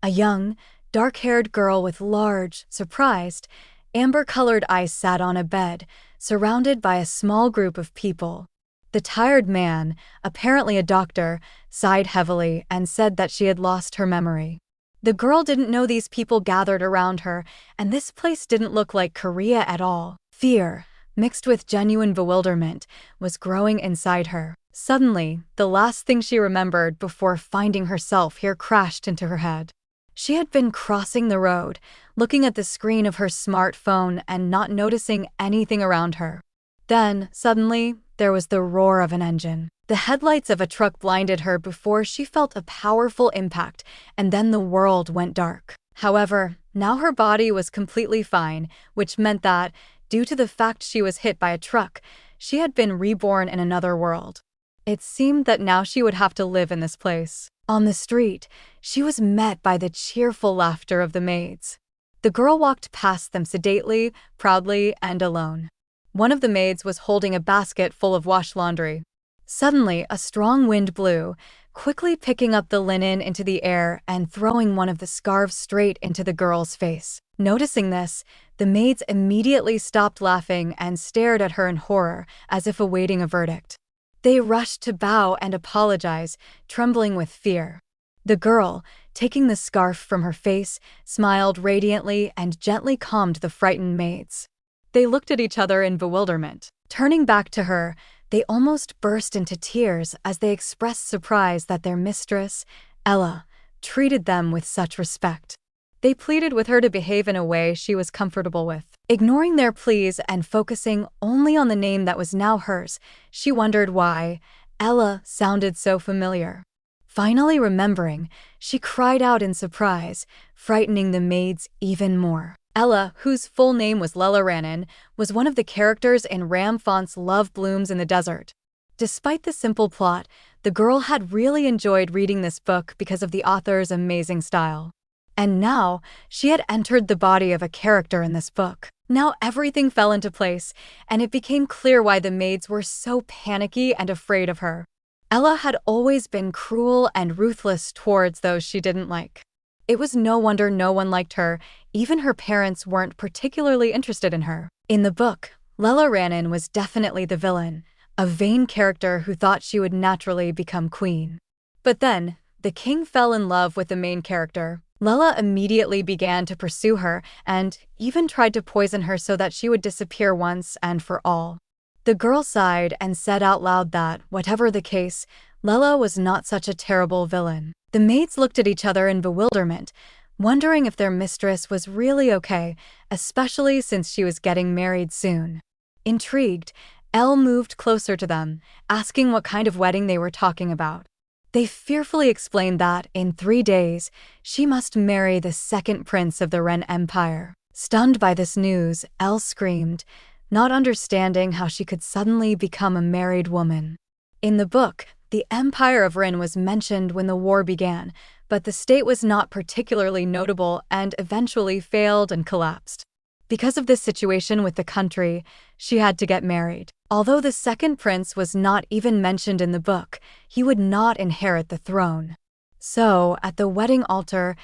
A young, dark-haired girl with large, surprised, amber-colored eyes sat on a bed, surrounded by a small group of people. The tired man, apparently a doctor, sighed heavily and said that she had lost her memory. The girl didn't know these people gathered around her, and this place didn't look like Korea at all. Fear, mixed with genuine bewilderment, was growing inside her. Suddenly, the last thing she remembered before finding herself here crashed into her head. She had been crossing the road, looking at the screen of her smartphone and not noticing anything around her. Then, suddenly, there was the roar of an engine. The headlights of a truck blinded her before she felt a powerful impact, and then the world went dark. However, now her body was completely fine, which meant that, due to the fact she was hit by a truck, she had been reborn in another world. It seemed that now she would have to live in this place. On the street, she was met by the cheerful laughter of the maids. The girl walked past them sedately, proudly, and alone. One of the maids was holding a basket full of wash laundry. Suddenly, a strong wind blew, quickly picking up the linen into the air and throwing one of the scarves straight into the girl's face. Noticing this, the maids immediately stopped laughing and stared at her in horror, as if awaiting a verdict. They rushed to bow and apologize, trembling with fear. The girl, taking the scarf from her face, smiled radiantly and gently calmed the frightened maids. They looked at each other in bewilderment. Turning back to her, they almost burst into tears as they expressed surprise that their mistress, Ella, treated them with such respect. They pleaded with her to behave in a way she was comfortable with. Ignoring their pleas and focusing only on the name that was now hers, she wondered why Ella sounded so familiar. Finally remembering, she cried out in surprise, frightening the maids even more. Ella, whose full name was Lelaranen, was one of the characters in Ram Font's Love Blooms in the Desert. Despite the simple plot, the girl had really enjoyed reading this book because of the author's amazing style. And now, she had entered the body of a character in this book. Now everything fell into place, and it became clear why the maids were so panicky and afraid of her. Ella had always been cruel and ruthless towards those she didn't like. It was no wonder no one liked her, even her parents weren't particularly interested in her. In the book, Lelaranen was definitely the villain, a vain character who thought she would naturally become queen. But then, the king fell in love with the main character. Lela immediately began to pursue her and even tried to poison her so that she would disappear once and for all. The girl sighed and said out loud that, whatever the case, Lela was not such a terrible villain. The maids looked at each other in bewilderment, wondering if their mistress was really okay, especially since she was getting married soon. Intrigued, Elle moved closer to them, asking what kind of wedding they were talking about. They fearfully explained that, in 3 days, she must marry the second prince of the Ren Empire. Stunned by this news, Elle screamed, not understanding how she could suddenly become a married woman. In the book, the Empire of Ren was mentioned when the war began, but the state was not particularly notable and eventually failed and collapsed. Because of this situation with the country, she had to get married. Although the second prince was not even mentioned in the book, he would not inherit the throne. So, at the wedding altar,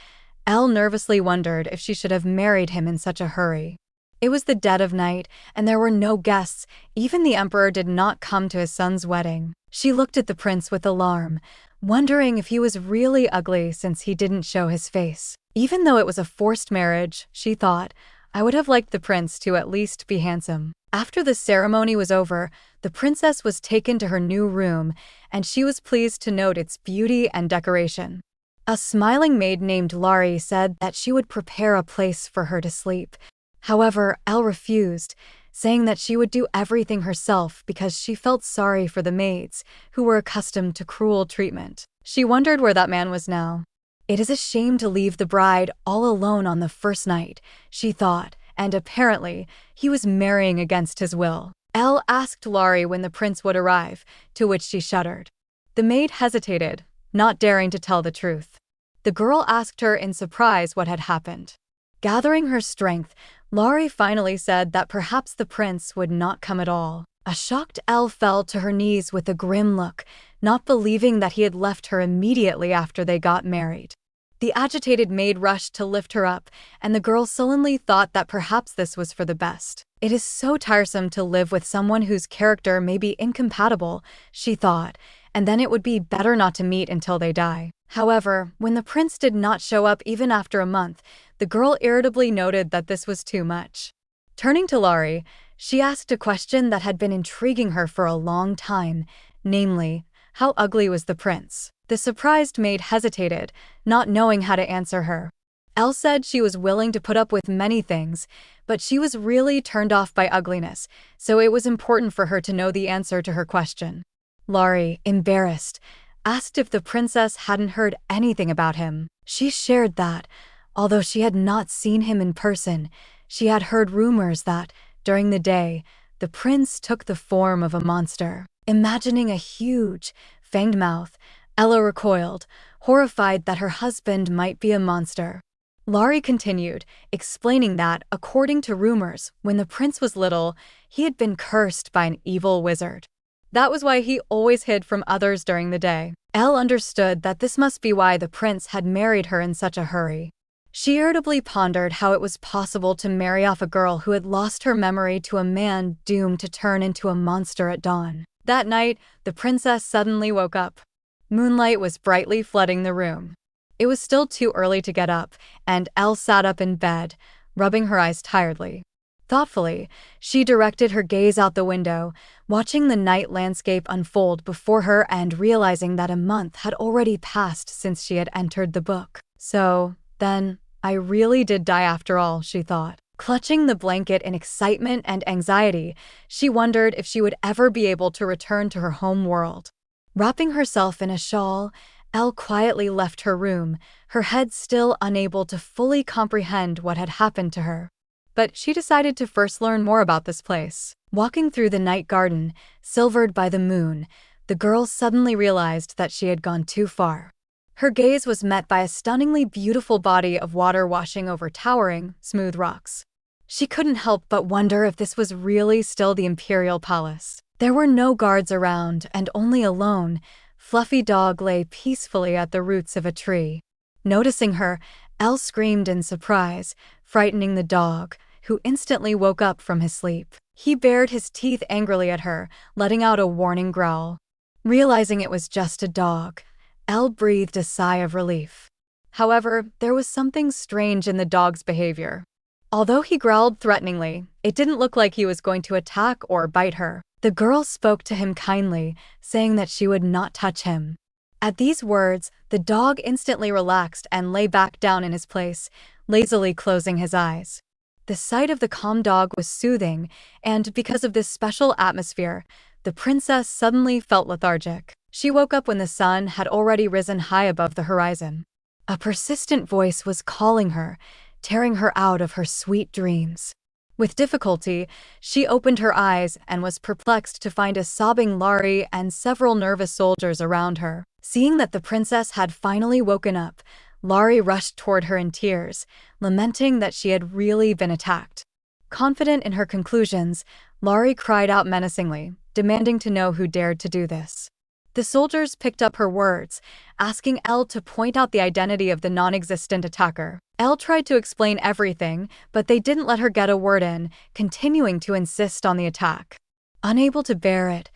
Elle nervously wondered if she should have married him in such a hurry. It was the dead of night, and there were no guests. Even the emperor did not come to his son's wedding. She looked at the prince with alarm, wondering if he was really ugly since he didn't show his face. Even though it was a forced marriage, she thought, I would have liked the prince to at least be handsome. After the ceremony was over, the princess was taken to her new room, and she was pleased to note its beauty and decoration. A smiling maid named Lari said that she would prepare a place for her to sleep. However, Elle refused, saying that she would do everything herself because she felt sorry for the maids, who were accustomed to cruel treatment. She wondered where that man was now. It is a shame to leave the bride all alone on the first night, she thought, and apparently, he was marrying against his will. Elle asked Lari when the prince would arrive, to which she shuddered. The maid hesitated, not daring to tell the truth. The girl asked her in surprise what had happened. Gathering her strength, Lari finally said that perhaps the prince would not come at all. A shocked Elle fell to her knees with a grim look, not believing that he had left her immediately after they got married. The agitated maid rushed to lift her up, and the girl sullenly thought that perhaps this was for the best. It is so tiresome to live with someone whose character may be incompatible, she thought, and then it would be better not to meet until they die. However, when the prince did not show up even after a month, the girl irritably noted that this was too much. Turning to Laurie, she asked a question that had been intriguing her for a long time, namely, how ugly was the prince? The surprised maid hesitated, not knowing how to answer her. Elle said she was willing to put up with many things, but she was really turned off by ugliness, so it was important for her to know the answer to her question. Laurie, embarrassed, asked if the princess hadn't heard anything about him. She shared that, although she had not seen him in person, she had heard rumors that, during the day, the prince took the form of a monster. Imagining a huge, fanged mouth, Ella recoiled, horrified that her husband might be a monster. Laurie continued, explaining that, according to rumors, when the prince was little, he had been cursed by an evil wizard. That was why he always hid from others during the day. Elle understood that this must be why the prince had married her in such a hurry. She irritably pondered how it was possible to marry off a girl who had lost her memory to a man doomed to turn into a monster at dawn. That night, the princess suddenly woke up. Moonlight was brightly flooding the room. It was still too early to get up, and Elle sat up in bed, rubbing her eyes tiredly. Thoughtfully, she directed her gaze out the window, watching the night landscape unfold before her and realizing that a month had already passed since she had entered the book. So, then, I really did die after all, she thought. Clutching the blanket in excitement and anxiety, she wondered if she would ever be able to return to her home world. Wrapping herself in a shawl, Elle quietly left her room, her head still unable to fully comprehend what had happened to her. But she decided to first learn more about this place. Walking through the night garden, silvered by the moon, the girl suddenly realized that she had gone too far. Her gaze was met by a stunningly beautiful body of water washing over towering, smooth rocks. She couldn't help but wonder if this was really still the imperial palace. There were no guards around, and only a lone, fluffy dog lay peacefully at the roots of a tree. Noticing her, Elle screamed in surprise, frightening the dog, who instantly woke up from his sleep. He bared his teeth angrily at her, letting out a warning growl. Realizing it was just a dog, Elle breathed a sigh of relief. However, there was something strange in the dog's behavior. Although he growled threateningly, it didn't look like he was going to attack or bite her. The girl spoke to him kindly, saying that she would not touch him. At these words, the dog instantly relaxed and lay back down in his place, lazily closing his eyes. The sight of the calm dog was soothing, and because of this special atmosphere, the princess suddenly felt lethargic. She woke up when the sun had already risen high above the horizon. A persistent voice was calling her, tearing her out of her sweet dreams. With difficulty, she opened her eyes and was perplexed to find a sobbing Laurie and several nervous soldiers around her. Seeing that the princess had finally woken up, Laurie rushed toward her in tears, lamenting that she had really been attacked. Confident in her conclusions, Laurie cried out menacingly, demanding to know who dared to do this. The soldiers picked up her words, asking Elle to point out the identity of the non-existent attacker. Elle tried to explain everything, but they didn't let her get a word in, continuing to insist on the attack. Unable to bear it,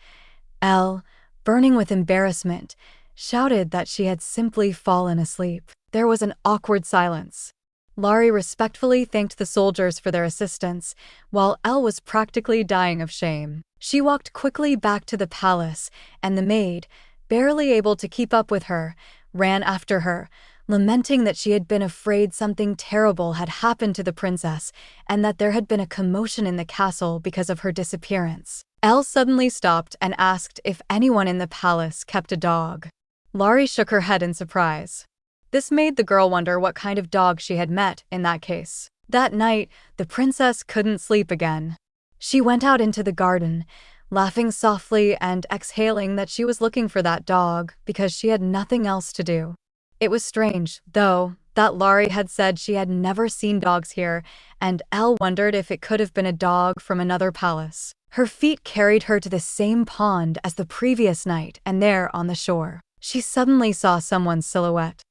Elle, burning with embarrassment, shouted that she had simply fallen asleep. There was an awkward silence. Laurie respectfully thanked the soldiers for their assistance, while Elle was practically dying of shame. She walked quickly back to the palace, and the maid, barely able to keep up with her, ran after her, lamenting that she had been afraid something terrible had happened to the princess and that there had been a commotion in the castle because of her disappearance. Elle suddenly stopped and asked if anyone in the palace kept a dog. Laurie shook her head in surprise. This made the girl wonder what kind of dog she had met in that case. That night, the princess couldn't sleep again. She went out into the garden, laughing softly and exhaling that she was looking for that dog because she had nothing else to do. It was strange, though, that Laurie had said she had never seen dogs here, and Elle wondered if it could have been a dog from another palace. Her feet carried her to the same pond as the previous night, and there, on the shore, she suddenly saw someone's silhouette.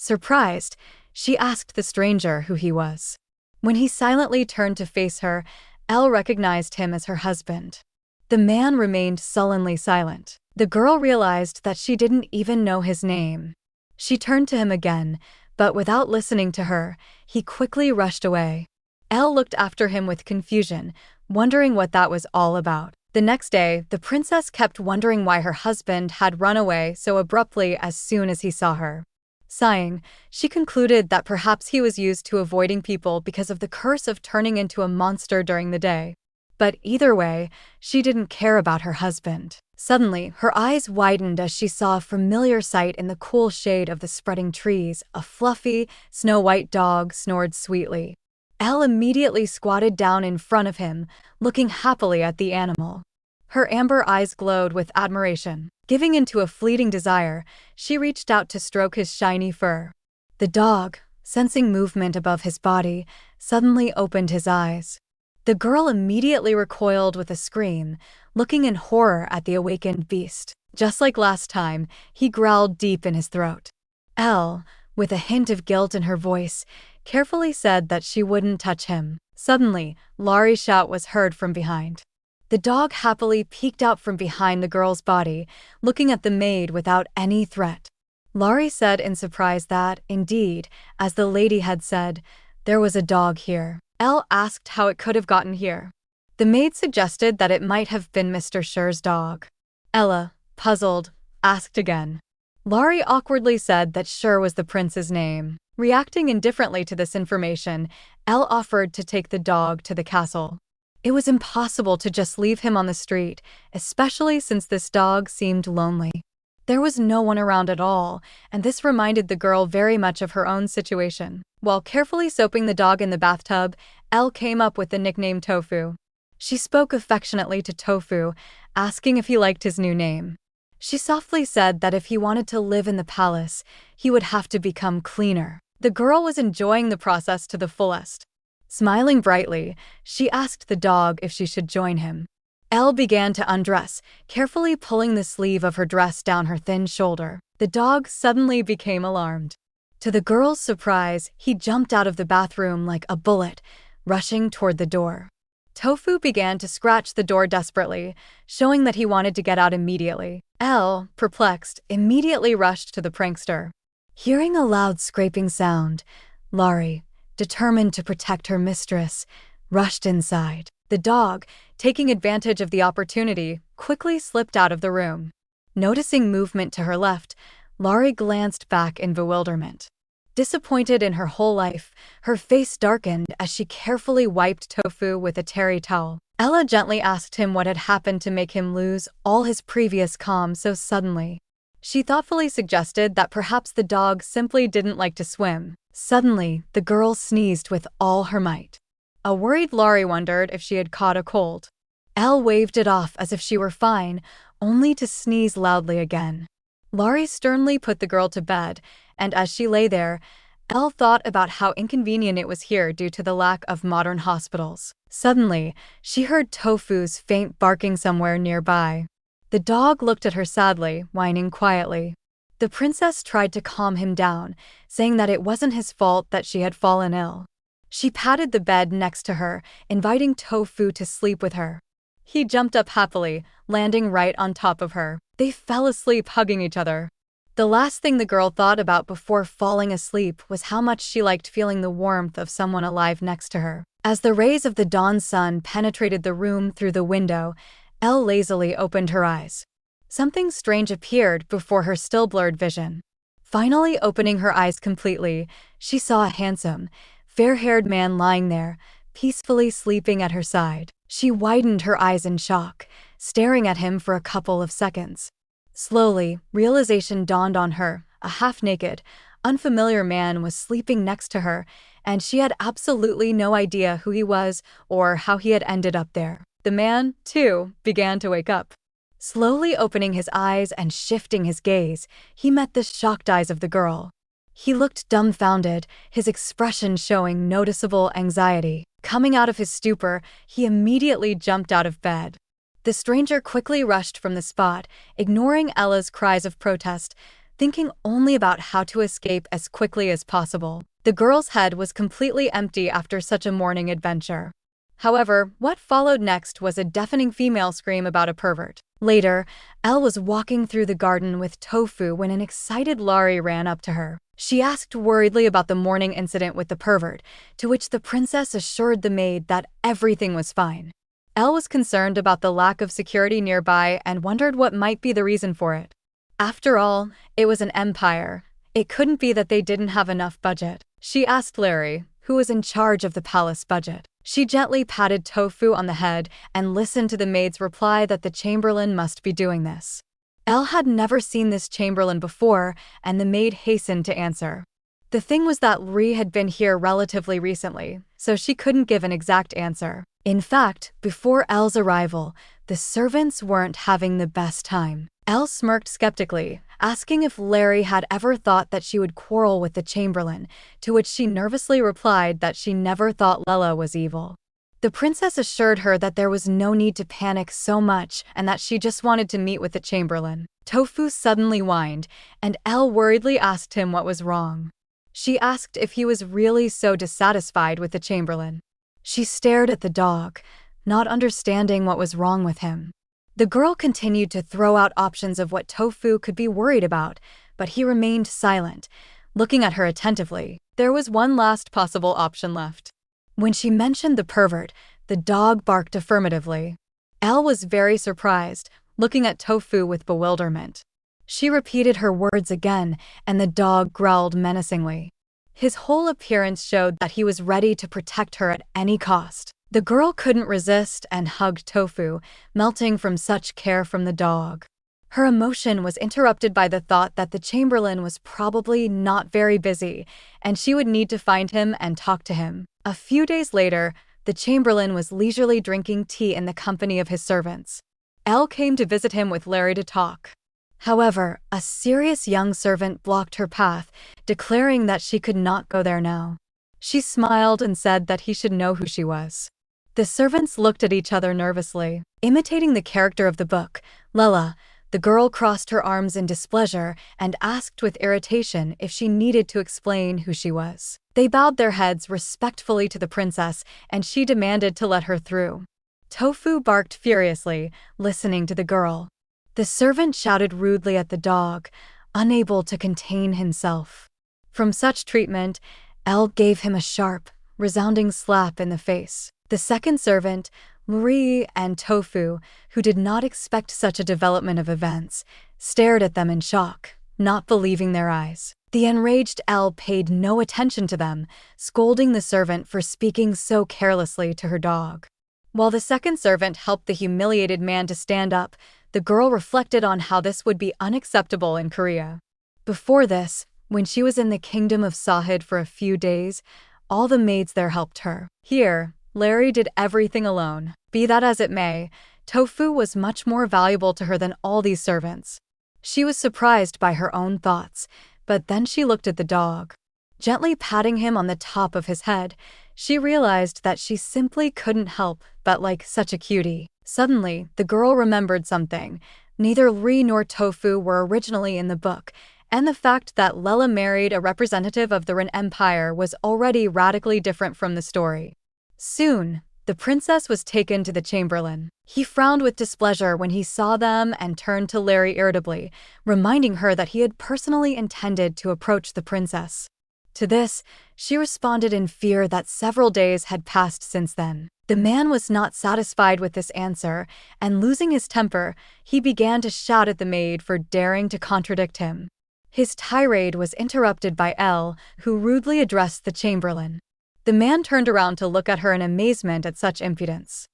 Surprised, she asked the stranger who he was. When he silently turned to face her, Elle recognized him as her husband. The man remained sullenly silent. The girl realized that she didn't even know his name. She turned to him again, but without listening to her, he quickly rushed away. Elle looked after him with confusion, wondering what that was all about. The next day, the princess kept wondering why her husband had run away so abruptly as soon as he saw her. Sighing, she concluded that perhaps he was used to avoiding people because of the curse of turning into a monster during the day. But either way, she didn't care about her husband. Suddenly, her eyes widened as she saw a familiar sight in the cool shade of the spreading trees. A fluffy, snow-white dog snored sweetly. Elle immediately squatted down in front of him, looking happily at the animal. Her amber eyes glowed with admiration. Giving into a fleeting desire, she reached out to stroke his shiny fur. The dog, sensing movement above his body, suddenly opened his eyes. The girl immediately recoiled with a scream, looking in horror at the awakened beast. Just like last time, he growled deep in his throat. Elle, with a hint of guilt in her voice, carefully said that she wouldn't touch him. Suddenly, Laurie's shout was heard from behind. The dog happily peeked out from behind the girl's body, looking at the maid without any threat. Laurie said in surprise that, indeed, as the lady had said, there was a dog here. Elle asked how it could have gotten here. The maid suggested that it might have been Mr. Sher's dog. Ella, puzzled, asked again. Laurie awkwardly said that Sher was the prince's name. Reacting indifferently to this information, Elle offered to take the dog to the castle. It was impossible to just leave him on the street, especially since this dog seemed lonely. There was no one around at all, and this reminded the girl very much of her own situation. While carefully soaping the dog in the bathtub, Elle came up with the nickname Tofu. She spoke affectionately to Tofu, asking if he liked his new name. She softly said that if he wanted to live in the palace, he would have to become cleaner. The girl was enjoying the process to the fullest. Smiling brightly, she asked the dog if she should join him. Elle began to undress, carefully pulling the sleeve of her dress down her thin shoulder. The dog suddenly became alarmed. To the girl's surprise, he jumped out of the bathroom like a bullet, rushing toward the door. Tofu began to scratch the door desperately, showing that he wanted to get out immediately. Elle, perplexed, immediately rushed to the prankster. Hearing a loud scraping sound, Laurie, determined to protect her mistress, rushed inside. The dog, taking advantage of the opportunity, quickly slipped out of the room. Noticing movement to her left, Laurie glanced back in bewilderment. Disappointed in her whole life, her face darkened as she carefully wiped Tofu with a terry towel. Ella gently asked him what had happened to make him lose all his previous calm so suddenly. She thoughtfully suggested that perhaps the dog simply didn't like to swim. Suddenly, the girl sneezed with all her might. A worried Laurie wondered if she had caught a cold. Elle waved it off as if she were fine, only to sneeze loudly again. Laurie sternly put the girl to bed, and as she lay there, Elle thought about how inconvenient it was here due to the lack of modern hospitals. Suddenly, she heard Tofu's faint barking somewhere nearby. The dog looked at her sadly, whining quietly. The princess tried to calm him down, saying that it wasn't his fault that she had fallen ill. She patted the bed next to her, inviting Tofu to sleep with her. He jumped up happily, landing right on top of her. They fell asleep hugging each other. The last thing the girl thought about before falling asleep was how much she liked feeling the warmth of someone alive next to her. As the rays of the dawn sun penetrated the room through the window, Elle lazily opened her eyes. Something strange appeared before her still-blurred vision. Finally opening her eyes completely, she saw a handsome, fair-haired man lying there, peacefully sleeping at her side. She widened her eyes in shock, staring at him for a couple of seconds. Slowly, realization dawned on her. A half-naked, unfamiliar man was sleeping next to her, and she had absolutely no idea who he was or how he had ended up there. The man, too, began to wake up. Slowly opening his eyes and shifting his gaze, he met the shocked eyes of the girl. He looked dumbfounded, his expression showing noticeable anxiety. Coming out of his stupor, he immediately jumped out of bed. The stranger quickly rushed from the spot, ignoring Ella's cries of protest, thinking only about how to escape as quickly as possible. The girl's head was completely empty after such a morning adventure. However, what followed next was a deafening female scream about a pervert. Later, Elle was walking through the garden with Tofu when an excited Lari ran up to her. She asked worriedly about the morning incident with the pervert, to which the princess assured the maid that everything was fine. Elle was concerned about the lack of security nearby and wondered what might be the reason for it. After all, it was an empire. It couldn't be that they didn't have enough budget. She asked Larry, who was in charge of the palace budget. She gently patted Tofu on the head and listened to the maid's reply that the chamberlain must be doing this. Elle had never seen this chamberlain before, and the maid hastened to answer. The thing was that Ri had been here relatively recently, so she couldn't give an exact answer. In fact, before Elle's arrival, the servants weren't having the best time. Elle smirked skeptically, asking if Larry had ever thought that she would quarrel with the chamberlain, to which she nervously replied that she never thought Lela was evil. The princess assured her that there was no need to panic so much and that she just wanted to meet with the chamberlain. Tofu suddenly whined, and Elle worriedly asked him what was wrong. She asked if he was really so dissatisfied with the chamberlain. She stared at the dog, not understanding what was wrong with him. The girl continued to throw out options of what Tofu could be worried about, but he remained silent, looking at her attentively. There was one last possible option left. When she mentioned the pervert, the dog barked affirmatively. Elle was very surprised, looking at Tofu with bewilderment. She repeated her words again, and the dog growled menacingly. His whole appearance showed that he was ready to protect her at any cost. The girl couldn't resist and hugged Tofu, melting from such care from the dog. Her emotion was interrupted by the thought that the chamberlain was probably not very busy, and she would need to find him and talk to him. A few days later, the chamberlain was leisurely drinking tea in the company of his servants. Elle came to visit him with Larry to talk. However, a serious young servant blocked her path, declaring that she could not go there now. She smiled and said that he should know who she was. The servants looked at each other nervously. Imitating the character of the book, Lela, the girl crossed her arms in displeasure and asked with irritation if she needed to explain who she was. They bowed their heads respectfully to the princess, and she demanded to let her through. Tofu barked furiously, listening to the girl. The servant shouted rudely at the dog, unable to contain himself. From such treatment, Elle gave him a sharp, resounding slap in the face. The second servant, Marie and Tofu, who did not expect such a development of events, stared at them in shock, not believing their eyes. The enraged Elle paid no attention to them, scolding the servant for speaking so carelessly to her dog. While the second servant helped the humiliated man to stand up, the girl reflected on how this would be unacceptable in Korea. Before this, when she was in the kingdom of Sahid for a few days, all the maids there helped her. Here, Larry did everything alone. Be that as it may, Tofu was much more valuable to her than all these servants. She was surprised by her own thoughts, but then she looked at the dog. Gently patting him on the top of his head, she realized that she simply couldn't help but like such a cutie. Suddenly, the girl remembered something. Neither Ri nor Tofu were originally in the book, and the fact that Lela married a representative of the Ren Empire was already radically different from the story. Soon, the princess was taken to the chamberlain. He frowned with displeasure when he saw them and turned to Larry irritably, reminding her that he had personally intended to approach the princess. To this, she responded in fear that several days had passed since then. The man was not satisfied with this answer, and losing his temper, he began to shout at the maid for daring to contradict him. His tirade was interrupted by Elle, who rudely addressed the chamberlain. The man turned around to look at her in amazement at such impudence.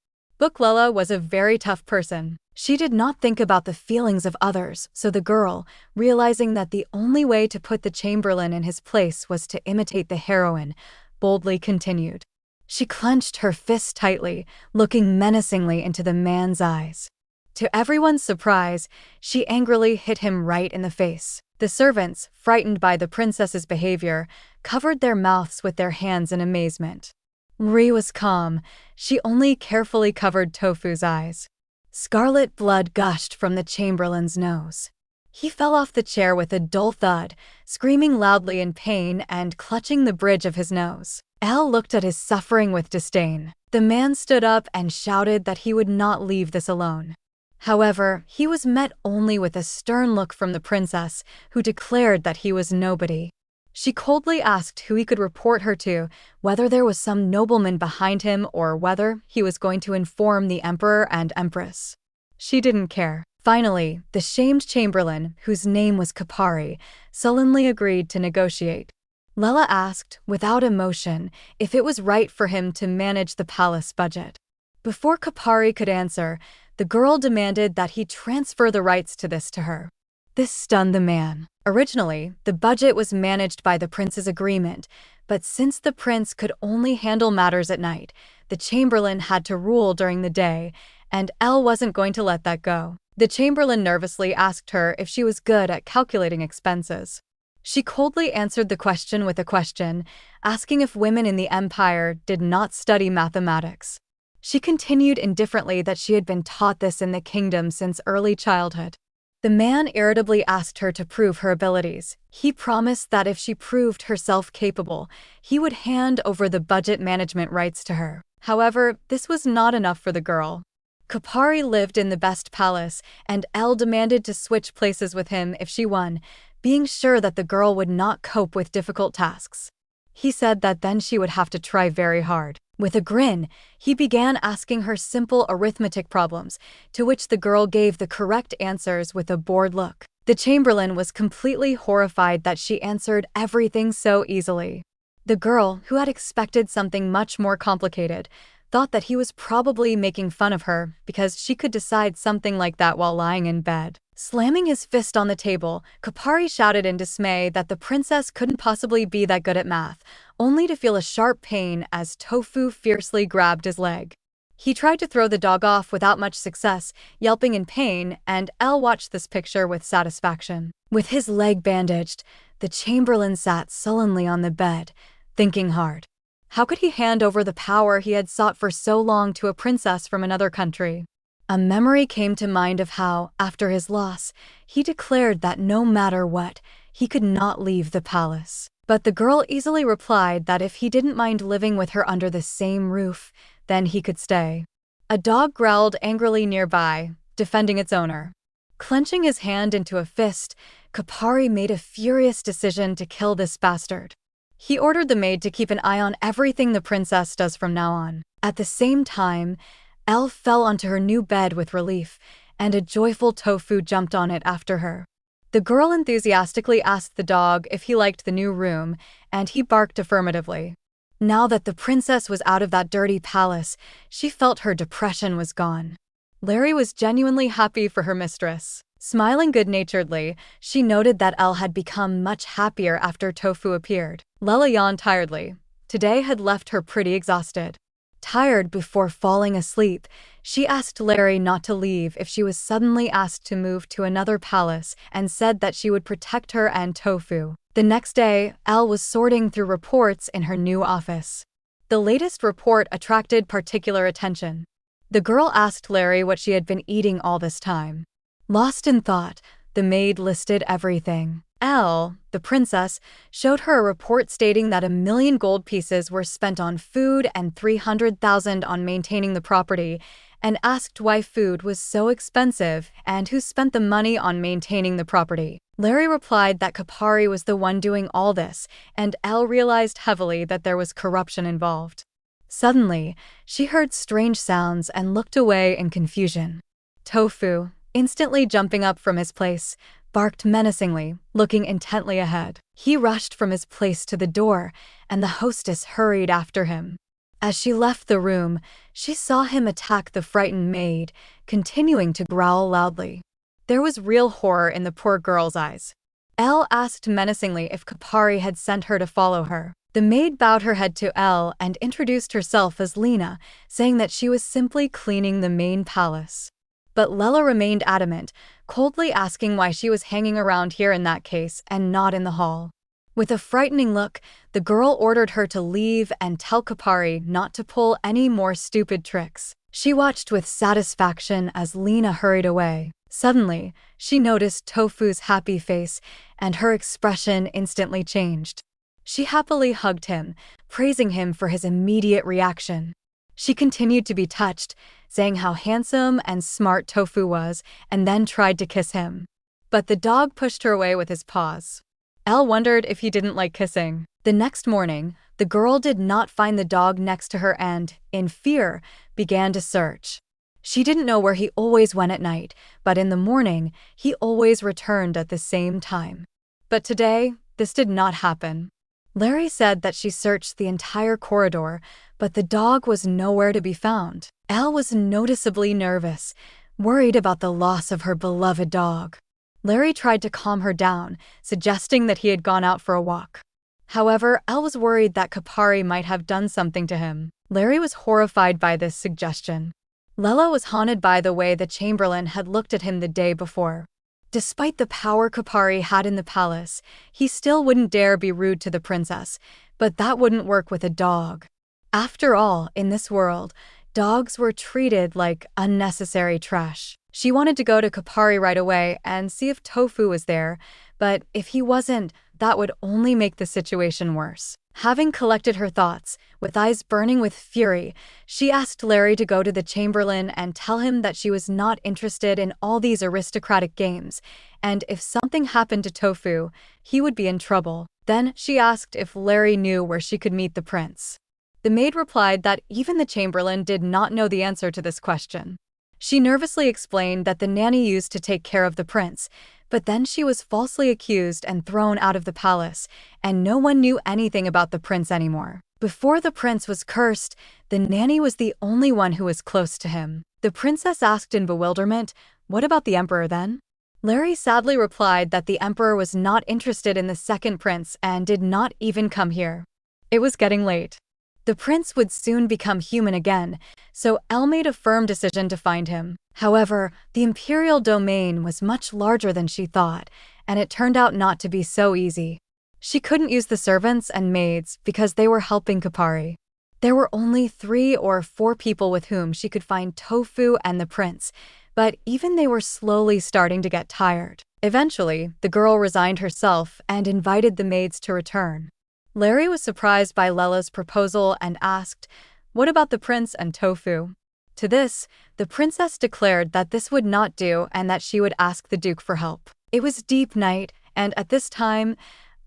Lela was a very tough person. She did not think about the feelings of others, so the girl, realizing that the only way to put the chamberlain in his place was to imitate the heroine, boldly continued. She clenched her fist tightly, looking menacingly into the man's eyes. To everyone's surprise, she angrily hit him right in the face. The servants, frightened by the princess's behavior, covered their mouths with their hands in amazement. Ri was calm. She only carefully covered Tofu's eyes. Scarlet blood gushed from the chamberlain's nose. He fell off the chair with a dull thud, screaming loudly in pain and clutching the bridge of his nose. Elle looked at his suffering with disdain. The man stood up and shouted that he would not leave this alone. However, he was met only with a stern look from the princess, who declared that he was nobody. She coldly asked who he could report her to, whether there was some nobleman behind him or whether he was going to inform the emperor and empress. She didn't care. Finally, the shamed chamberlain, whose name was Kapari, sullenly agreed to negotiate. Lella asked, without emotion, if it was right for him to manage the palace budget. Before Kapari could answer, the girl demanded that he transfer the rights to this to her. This stunned the man. Originally, the budget was managed by the prince's agreement, but since the prince could only handle matters at night, the chamberlain had to rule during the day, and Elle wasn't going to let that go. The chamberlain nervously asked her if she was good at calculating expenses. She coldly answered the question with a question, asking if women in the empire did not study mathematics. She continued indifferently that she had been taught this in the kingdom since early childhood. The man irritably asked her to prove her abilities. He promised that if she proved herself capable, he would hand over the budget management rights to her. However, this was not enough for the girl. Kapari lived in the best palace, and Elle demanded to switch places with him if she won, being sure that the girl would not cope with difficult tasks. He said that then she would have to try very hard. With a grin, he began asking her simple arithmetic problems, to which the girl gave the correct answers with a bored look. The chamberlain was completely horrified that she answered everything so easily. The girl, who had expected something much more complicated, thought that he was probably making fun of her because she could decide something like that while lying in bed. Slamming his fist on the table, Kapari shouted in dismay that the princess couldn't possibly be that good at math, only to feel a sharp pain as Tofu fiercely grabbed his leg. He tried to throw the dog off without much success, yelping in pain, and Elle watched this picture with satisfaction. With his leg bandaged, the chamberlain sat sullenly on the bed, thinking hard. How could he hand over the power he had sought for so long to a princess from another country? A memory came to mind of how, after his loss, he declared that no matter what, he could not leave the palace. But the girl easily replied that if he didn't mind living with her under the same roof, then he could stay. A dog growled angrily nearby, defending its owner. Clenching his hand into a fist, Kapari made a furious decision to kill this bastard. He ordered the maid to keep an eye on everything the princess does from now on. At the same time, Elle fell onto her new bed with relief, and a joyful Tofu jumped on it after her. The girl enthusiastically asked the dog if he liked the new room, and he barked affirmatively. Now that the princess was out of that dirty palace, she felt her depression was gone. Larry was genuinely happy for her mistress. Smiling good-naturedly, she noted that Elle had become much happier after Tofu appeared. Lella yawned tiredly. Today had left her pretty exhausted. Tired before falling asleep, she asked Larry not to leave if she was suddenly asked to move to another palace and said that she would protect her and Tofu. The next day, Elle was sorting through reports in her new office. The latest report attracted particular attention. The girl asked Larry what she had been eating all this time. Lost in thought, the maid listed everything. Elle, the princess, showed her a report stating that 1 million gold pieces were spent on food and 300,000 on maintaining the property, and asked why food was so expensive and who spent the money on maintaining the property. Larry replied that Kapari was the one doing all this, and Elle realized heavily that there was corruption involved. Suddenly, she heard strange sounds and looked away in confusion. Tofu, instantly jumping up from his place, barked menacingly, looking intently ahead. He rushed from his place to the door, and the hostess hurried after him. As she left the room, she saw him attack the frightened maid, continuing to growl loudly. There was real horror in the poor girl's eyes. Elle asked menacingly if Kapari had sent her to follow her. The maid bowed her head to Elle and introduced herself as Lena, saying that she was simply cleaning the main palace. But Lella remained adamant, coldly asking why she was hanging around here in that case and not in the hall. With a frightening look, the girl ordered her to leave and tell Kapari not to pull any more stupid tricks. She watched with satisfaction as Lena hurried away. Suddenly, she noticed Tofu's happy face, and her expression instantly changed. She happily hugged him, praising him for his immediate reaction. She continued to be touched, saying how handsome and smart Tofu was, and then tried to kiss him. But the dog pushed her away with his paws. Elle wondered if he didn't like kissing. The next morning, the girl did not find the dog next to her and, in fear, began to search. She didn't know where he always went at night, but in the morning, he always returned at the same time. But today, this did not happen. Larry said that she searched the entire corridor, but the dog was nowhere to be found. Elle was noticeably nervous, worried about the loss of her beloved dog. Larry tried to calm her down, suggesting that he had gone out for a walk. However, Elle was worried that Kapari might have done something to him. Larry was horrified by this suggestion. Lella was haunted by the way the Chamberlain had looked at him the day before. Despite the power Kapari had in the palace, he still wouldn't dare be rude to the princess, but that wouldn't work with a dog. After all, in this world, dogs were treated like unnecessary trash. She wanted to go to Kapari right away and see if Tofu was there, but if he wasn't, that would only make the situation worse. Having collected her thoughts, with eyes burning with fury, she asked Larry to go to the Chamberlain and tell him that she was not interested in all these aristocratic games, and if something happened to Tofu, he would be in trouble. Then she asked if Larry knew where she could meet the prince. The maid replied that even the Chamberlain did not know the answer to this question. She nervously explained that the nanny used to take care of the prince, but then she was falsely accused and thrown out of the palace, and no one knew anything about the prince anymore. Before the prince was cursed, the nanny was the only one who was close to him. The princess asked in bewilderment, "What about the emperor then?" Larry sadly replied that the emperor was not interested in the second prince and did not even come here. It was getting late. The prince would soon become human again, so Elle made a firm decision to find him. However, the imperial domain was much larger than she thought, and it turned out not to be so easy. She couldn't use the servants and maids because they were helping Kapari. There were only 3 or 4 people with whom she could find Tofu and the prince, but even they were slowly starting to get tired. Eventually, the girl resigned herself and invited the maids to return. Larry was surprised by Lella's proposal and asked, "What about the prince and Tofu?" To this, the princess declared that this would not do and that she would ask the duke for help. It was deep night, and at this time,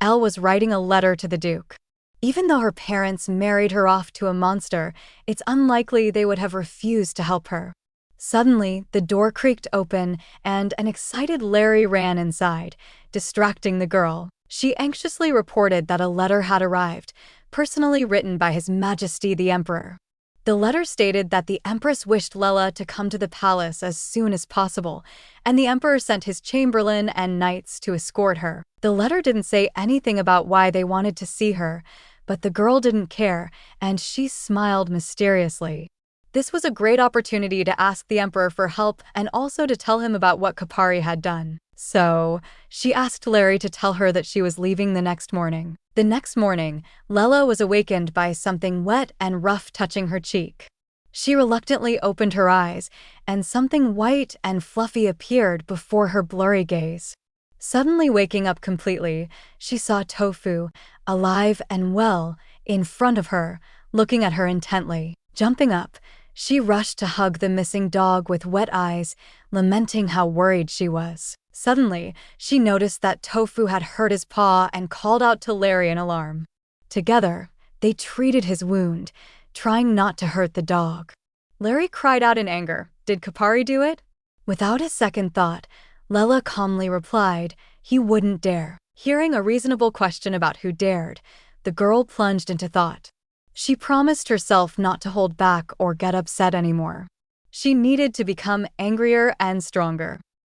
Elle was writing a letter to the duke. Even though her parents married her off to a monster, it's unlikely they would have refused to help her. Suddenly, the door creaked open, and an excited Larry ran inside, distracting the girl. She anxiously reported that a letter had arrived, personally written by His Majesty the Emperor. The letter stated that the Empress wished Lella to come to the palace as soon as possible, and the Emperor sent his chamberlain and knights to escort her. The letter didn't say anything about why they wanted to see her, but the girl didn't care, and she smiled mysteriously. This was a great opportunity to ask the Emperor for help and also to tell him about what Kapari had done. So, she asked Larry to tell her that she was leaving the next morning. The next morning, Lella was awakened by something wet and rough touching her cheek. She reluctantly opened her eyes, and something white and fluffy appeared before her blurry gaze. Suddenly waking up completely, she saw Tofu, alive and well, in front of her, looking at her intently. Jumping up, she rushed to hug the missing dog with wet eyes, lamenting how worried she was. Suddenly, she noticed that Tofu had hurt his paw and called out to Larry in alarm. Together, they treated his wound, trying not to hurt the dog. Larry cried out in anger, "Did Kapari do it?" Without a second thought, Lella calmly replied, "He wouldn't dare." Hearing a reasonable question about who dared, the girl plunged into thought. She promised herself not to hold back or get upset anymore. She needed to become angrier and stronger.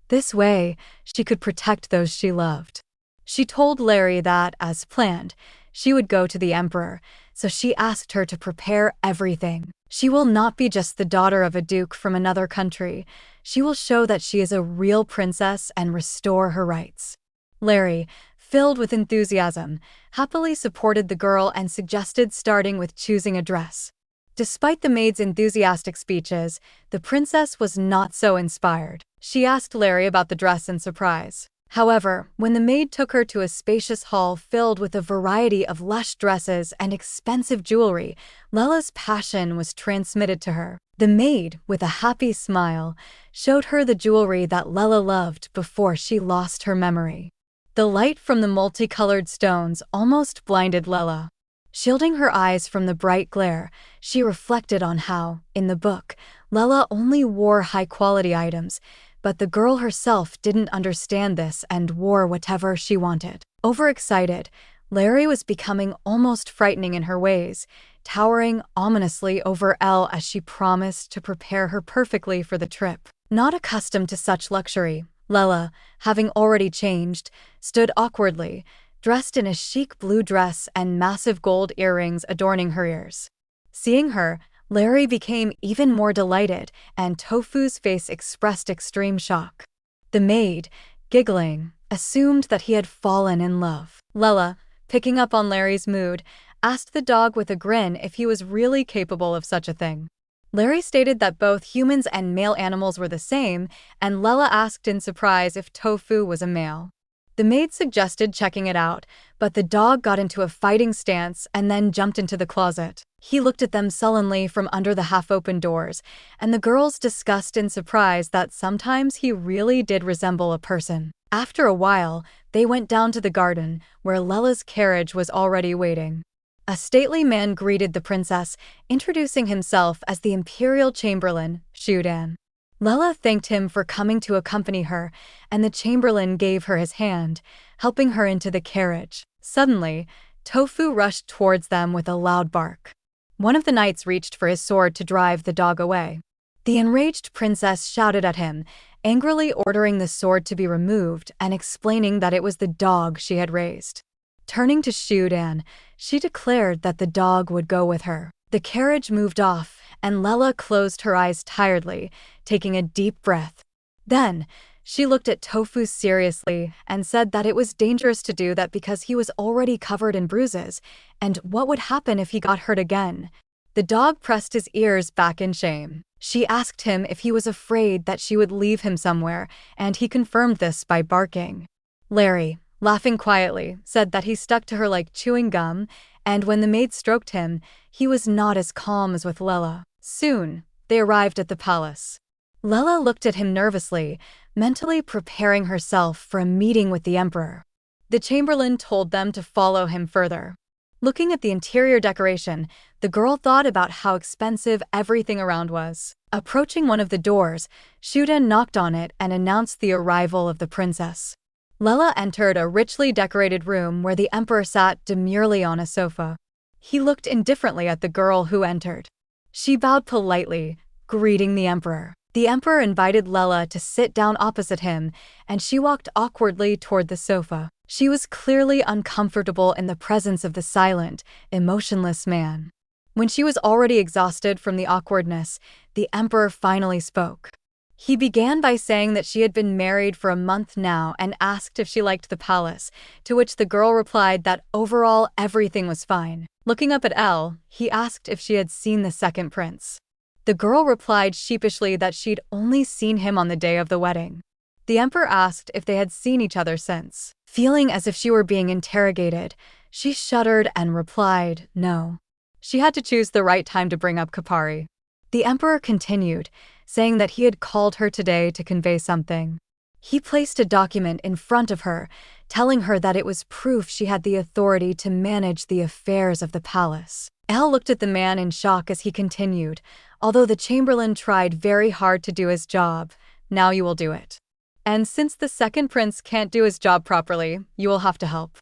This way, she could protect those she loved. She told Larry that, as planned, she would go to the Emperor, so she asked her to prepare everything. She will not be just the daughter of a duke from another country. She will show that she is a real princess and restore her rights. Larry, filled with enthusiasm, happily supported the girl and suggested starting with choosing a dress. Despite the maid's enthusiastic speeches, the princess was not so inspired. She asked Larry about the dress in surprise. However, when the maid took her to a spacious hall filled with a variety of lush dresses and expensive jewelry, Lella's passion was transmitted to her. The maid, with a happy smile, showed her the jewelry that Lella loved before she lost her memory. The light from the multicolored stones almost blinded Lella. Shielding her eyes from the bright glare, she reflected on how, in the book, Lella only wore high-quality items, but the girl herself didn't understand this and wore whatever she wanted. Overexcited, Larry was becoming almost frightening in her ways, towering ominously over Elle as she promised to prepare her perfectly for the trip. Not accustomed to such luxury, Lella, having already changed, stood awkwardly, dressed in a chic blue dress and massive gold earrings adorning her ears. Seeing her, Larry became even more delighted, and Tofu's face expressed extreme shock. The maid, giggling, assumed that he had fallen in love. Lella, picking up on Larry's mood, asked the dog with a grin if he was really capable of such a thing. Larry stated that both humans and male animals were the same, and Lella asked in surprise if Tofu was a male. The maid suggested checking it out, but the dog got into a fighting stance and then jumped into the closet. He looked at them sullenly from under the half-open doors, and the girls discussed in surprise that sometimes he really did resemble a person. After a while, they went down to the garden, where Lella's carriage was already waiting. A stately man greeted the princess, introducing himself as the imperial chamberlain, Shudan. Lella thanked him for coming to accompany her, and the chamberlain gave her his hand, helping her into the carriage. Suddenly, Tofu rushed towards them with a loud bark. One of the knights reached for his sword to drive the dog away. The enraged princess shouted at him, angrily ordering the sword to be removed and explaining that it was the dog she had raised. Turning to Shudan, she declared that the dog would go with her. The carriage moved off, and Lella closed her eyes tiredly, taking a deep breath. Then, she looked at Tofu seriously and said that it was dangerous to do that because he was already covered in bruises, and what would happen if he got hurt again? The dog pressed his ears back in shame. She asked him if he was afraid that she would leave him somewhere, and he confirmed this by barking. Larry, laughing quietly, said that he stuck to her like chewing gum, and when the maid stroked him, he was not as calm as with Lella. Soon, they arrived at the palace. Lella looked at him nervously, mentally preparing herself for a meeting with the emperor. The chamberlain told them to follow him further. Looking at the interior decoration, the girl thought about how expensive everything around was. Approaching one of the doors, Shudan knocked on it and announced the arrival of the princess. Lella entered a richly decorated room where the emperor sat demurely on a sofa. He looked indifferently at the girl who entered. She bowed politely, greeting the emperor. The emperor invited Lella to sit down opposite him, and she walked awkwardly toward the sofa. She was clearly uncomfortable in the presence of the silent, emotionless man. When she was already exhausted from the awkwardness, the emperor finally spoke. He began by saying that she had been married for a month now and asked if she liked the palace, to which the girl replied that overall everything was fine. Looking up at Elle, he asked if she had seen the second prince. The girl replied sheepishly that she'd only seen him on the day of the wedding. The emperor asked if they had seen each other since. Feeling as if she were being interrogated, she shuddered and replied, no. She had to choose the right time to bring up Kapari. The emperor continued, saying that he had called her today to convey something. He placed a document in front of her, telling her that it was proof she had the authority to manage the affairs of the palace. Elle looked at the man in shock as he continued, although the chamberlain tried very hard to do his job, now you will do it. And since the second prince can't do his job properly, you will have to help.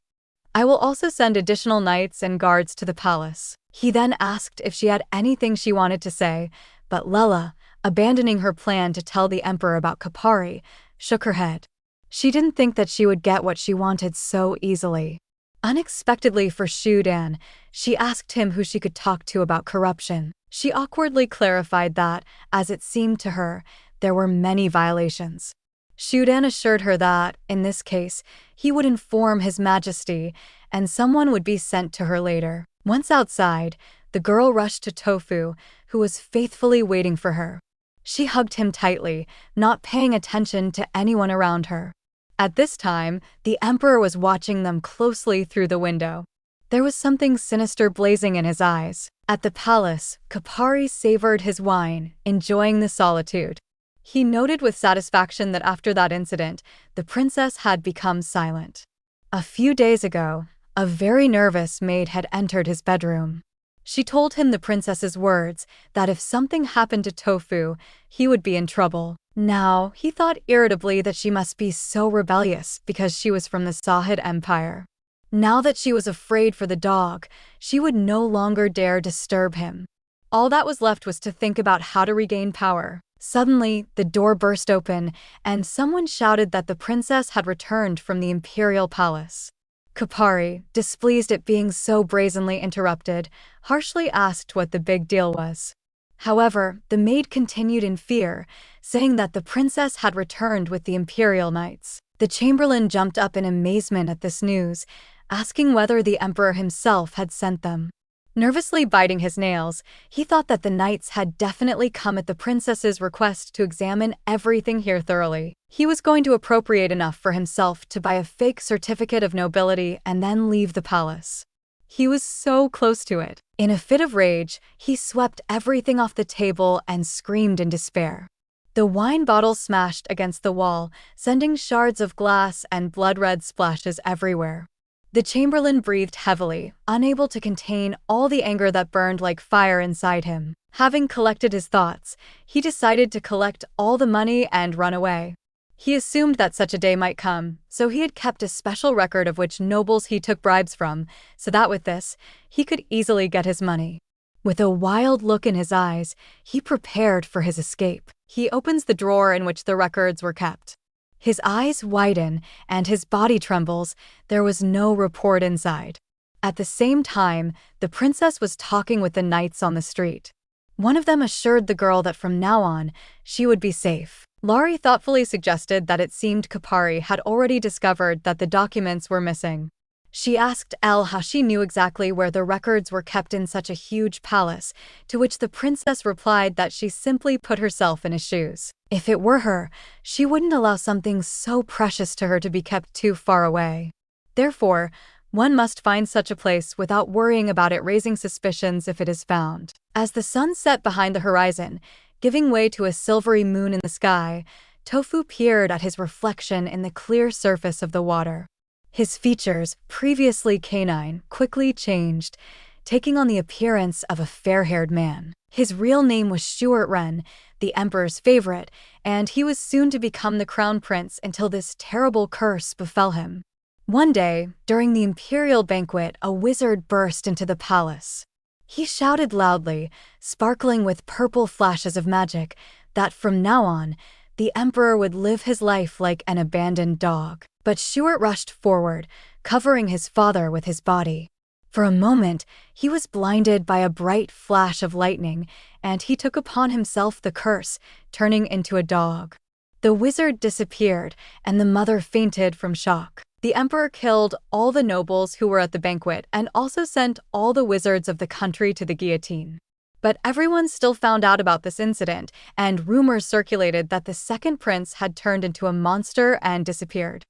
I will also send additional knights and guards to the palace. He then asked if she had anything she wanted to say, but Lella, abandoning her plan to tell the emperor about Kapari, shook her head. She didn't think that she would get what she wanted so easily. Unexpectedly for Shudan, she asked him who she could talk to about corruption. She awkwardly clarified that, as it seemed to her, there were many violations. Shudan assured her that, in this case, he would inform His Majesty, and someone would be sent to her later. Once outside, The girl rushed to Tofu, who was faithfully waiting for her. She hugged him tightly, not paying attention to anyone around her. At this time, the emperor was watching them closely through the window. There was something sinister blazing in his eyes. At the palace, Kapari savored his wine, enjoying the solitude. He noted with satisfaction that after that incident, the princess had become silent. A few days ago, a very nervous maid had entered his bedroom. She told him the princess's words, that if something happened to Tofu, he would be in trouble. Now, he thought irritably that she must be so rebellious because she was from the Sahid Empire. Now that she was afraid for the dog, she would no longer dare disturb him. All that was left was to think about how to regain power. Suddenly, the door burst open, and someone shouted that the princess had returned from the imperial palace. Kapari, displeased at being so brazenly interrupted, harshly asked what the big deal was. However, the maid continued in fear, saying that the princess had returned with the imperial knights. The chamberlain jumped up in amazement at this news, asking whether the emperor himself had sent them. Nervously biting his nails, he thought that the knights had definitely come at the princess's request to examine everything here thoroughly. He was going to appropriate enough for himself to buy a fake certificate of nobility and then leave the palace. He was so close to it. In a fit of rage, he swept everything off the table and screamed in despair. The wine bottle smashed against the wall, sending shards of glass and blood-red splashes everywhere. The chamberlain breathed heavily, unable to contain all the anger that burned like fire inside him. Having collected his thoughts, he decided to collect all the money and run away. He assumed that such a day might come, so he had kept a special record of which nobles he took bribes from, so that with this, he could easily get his money. With a wild look in his eyes, he prepared for his escape. He opens the drawer in which the records were kept. His eyes widen and his body trembles. There was no report inside. At the same time, the princess was talking with the knights on the street. One of them assured the girl that from now on, she would be safe. Laurie thoughtfully suggested that it seemed Kapari had already discovered that the documents were missing. She asked Elle how she knew exactly where the records were kept in such a huge palace, to which the princess replied that she simply put herself in his shoes. If it were her, she wouldn't allow something so precious to her to be kept too far away. Therefore, one must find such a place without worrying about it raising suspicions if it is found. As the sun set behind the horizon, giving way to a silvery moon in the sky, Tofu peered at his reflection in the clear surface of the water. His features, previously canine, quickly changed, taking on the appearance of a fair-haired man. His real name was Stuart Wren, the emperor's favorite, and he was soon to become the crown prince until this terrible curse befell him. One day, during the imperial banquet, a wizard burst into the palace. He shouted loudly, sparkling with purple flashes of magic, that from now on, the emperor would live his life like an abandoned dog. But Stuart rushed forward, covering his father with his body. For a moment, he was blinded by a bright flash of lightning, and he took upon himself the curse, turning into a dog. The wizard disappeared, and the mother fainted from shock. The emperor killed all the nobles who were at the banquet and also sent all the wizards of the country to the guillotine. But everyone still found out about this incident, and rumors circulated that the second prince had turned into a monster and disappeared.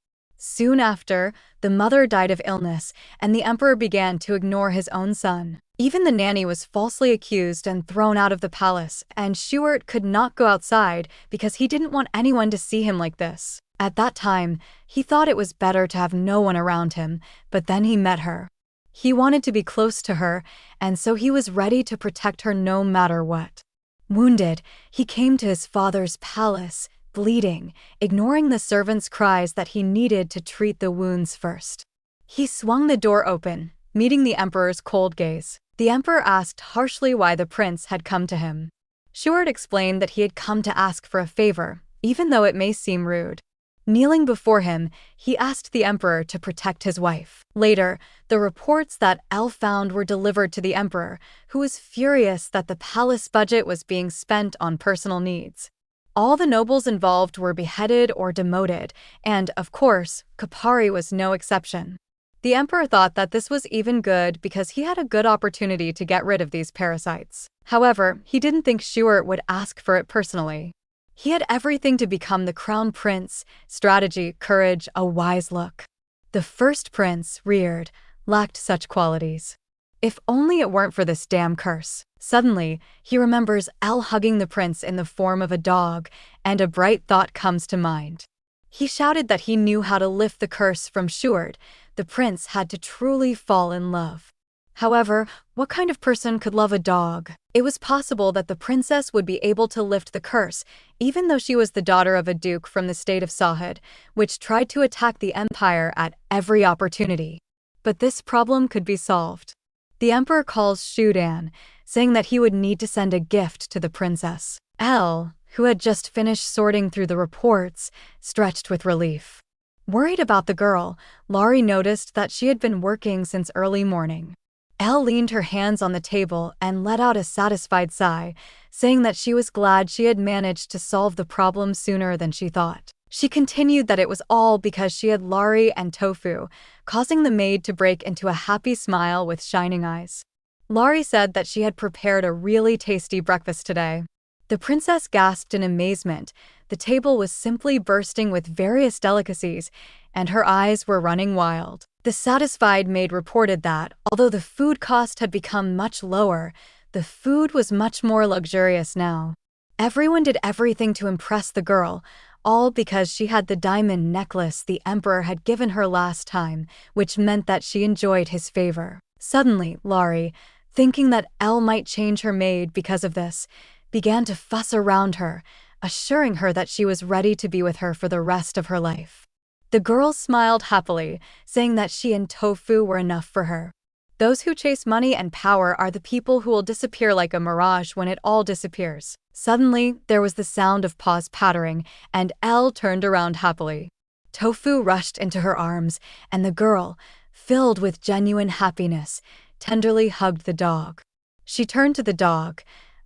Soon after, the mother died of illness, and the emperor began to ignore his own son. Even the nanny was falsely accused and thrown out of the palace, and Stuart could not go outside because he didn't want anyone to see him like this. At that time, he thought it was better to have no one around him, but then he met her. He wanted to be close to her, and so he was ready to protect her no matter what. Wounded, he came to his father's palace, bleeding, ignoring the servants' cries that he needed to treat the wounds first. He swung the door open, meeting the emperor's cold gaze. The emperor asked harshly why the prince had come to him. Stuart explained that he had come to ask for a favor, even though it may seem rude. Kneeling before him, he asked the emperor to protect his wife. Later, the reports that Elle found were delivered to the emperor, who was furious that the palace budget was being spent on personal needs. All the nobles involved were beheaded or demoted, and, of course, Kapari was no exception. The emperor thought that this was even good because he had a good opportunity to get rid of these parasites. However, he didn't think Stuart would ask for it personally. He had everything to become the crown prince: strategy, courage, a wise look. The first prince, reared, lacked such qualities. If only it weren't for this damn curse. Suddenly, he remembers Elle hugging the prince in the form of a dog, and a bright thought comes to mind. He shouted that he knew how to lift the curse from Stuart. The prince had to truly fall in love. However, what kind of person could love a dog? It was possible that the princess would be able to lift the curse, even though she was the daughter of a duke from the state of Sahid, which tried to attack the empire at every opportunity. But this problem could be solved. The emperor calls Shudan, saying that he would need to send a gift to the princess. Elle, who had just finished sorting through the reports, stretched with relief. Worried about the girl, Laurie noticed that she had been working since early morning. Elle leaned her hands on the table and let out a satisfied sigh, saying that she was glad she had managed to solve the problem sooner than she thought. She continued that it was all because she had Laurie and Tofu, causing the maid to break into a happy smile with shining eyes. Laurie said that she had prepared a really tasty breakfast today. The princess gasped in amazement. The table was simply bursting with various delicacies, and her eyes were running wild. The satisfied maid reported that, although the food cost had become much lower, the food was much more luxurious now. Everyone did everything to impress the girl, all because she had the diamond necklace the emperor had given her last time, which meant that she enjoyed his favor. Suddenly, Laurie, thinking that Elle might change her maid because of this, began to fuss around her, assuring her that she was ready to be with her for the rest of her life. The girl smiled happily, saying that she and Tofu were enough for her. Those who chase money and power are the people who will disappear like a mirage when it all disappears. Suddenly, there was the sound of paws pattering, and Elle turned around happily. Tofu rushed into her arms, and the girl, filled with genuine happiness, tenderly hugged the dog. She turned to the dog,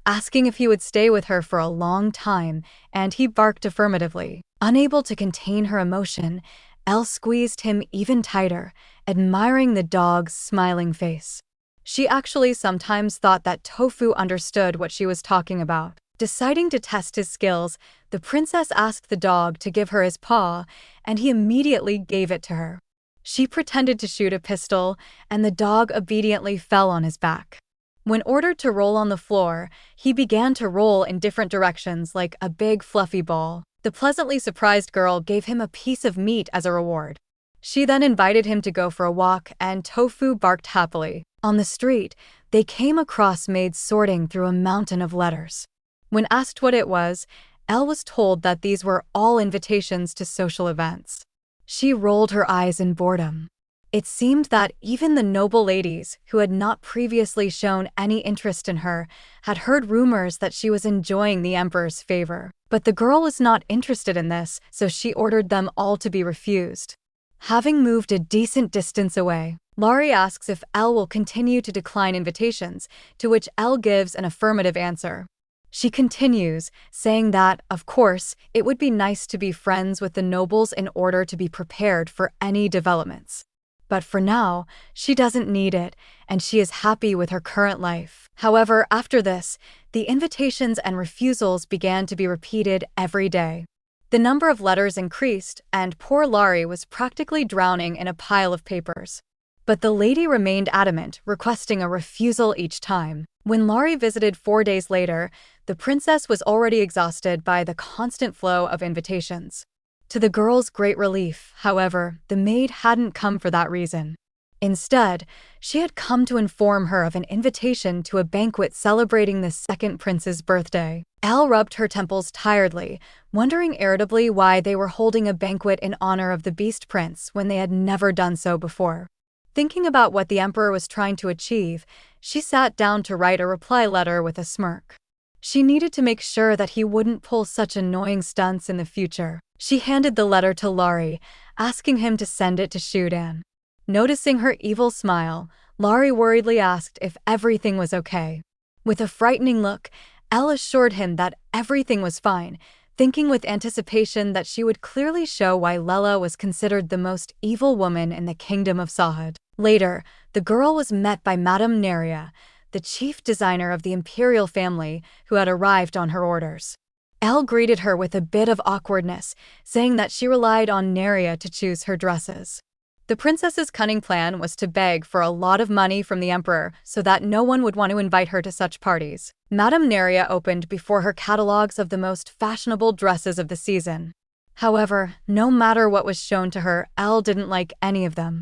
asking if he would stay with her for a long time, and he barked affirmatively. Unable to contain her emotion, Elle squeezed him even tighter, admiring the dog's smiling face. She actually sometimes thought that Tofu understood what she was talking about. Deciding to test his skills, the princess asked the dog to give her his paw, and he immediately gave it to her. She pretended to shoot a pistol, and the dog obediently fell on his back. When ordered to roll on the floor, he began to roll in different directions like a big fluffy ball. The pleasantly surprised girl gave him a piece of meat as a reward. She then invited him to go for a walk, and Tofu barked happily. On the street, they came across maids sorting through a mountain of letters. When asked what it was, Elle was told that these were all invitations to social events. She rolled her eyes in boredom. It seemed that even the noble ladies, who had not previously shown any interest in her, had heard rumors that she was enjoying the emperor's favor. But the girl was not interested in this, so she ordered them all to be refused. Having moved a decent distance away, Laurie asks if Elle will continue to decline invitations, to which Elle gives an affirmative answer. She continues, saying that, of course, it would be nice to be friends with the nobles in order to be prepared for any developments. But for now, she doesn't need it, and she is happy with her current life. However, after this, the invitations and refusals began to be repeated every day. The number of letters increased, and poor Laurie was practically drowning in a pile of papers. But the lady remained adamant, requesting a refusal each time. When Laurie visited 4 days later, the princess was already exhausted by the constant flow of invitations. To the girl's great relief, however, the maid hadn't come for that reason. Instead, she had come to inform her of an invitation to a banquet celebrating the second prince's birthday. Elle rubbed her temples tiredly, wondering irritably why they were holding a banquet in honor of the Beast Prince when they had never done so before. Thinking about what the emperor was trying to achieve, she sat down to write a reply letter with a smirk. She needed to make sure that he wouldn't pull such annoying stunts in the future. She handed the letter to Laurie, asking him to send it to Shudan. Noticing her evil smile, Laurie worriedly asked if everything was okay. With a frightening look, Elle assured him that everything was fine, thinking with anticipation that she would clearly show why Lela was considered the most evil woman in the kingdom of Sahad. Later, the girl was met by Madame Neria, the chief designer of the imperial family, who had arrived on her orders. Elle greeted her with a bit of awkwardness, saying that she relied on Neria to choose her dresses. The princess's cunning plan was to beg for a lot of money from the emperor so that no one would want to invite her to such parties. Madame Neria opened before her catalogues of the most fashionable dresses of the season. However, no matter what was shown to her, Elle didn't like any of them.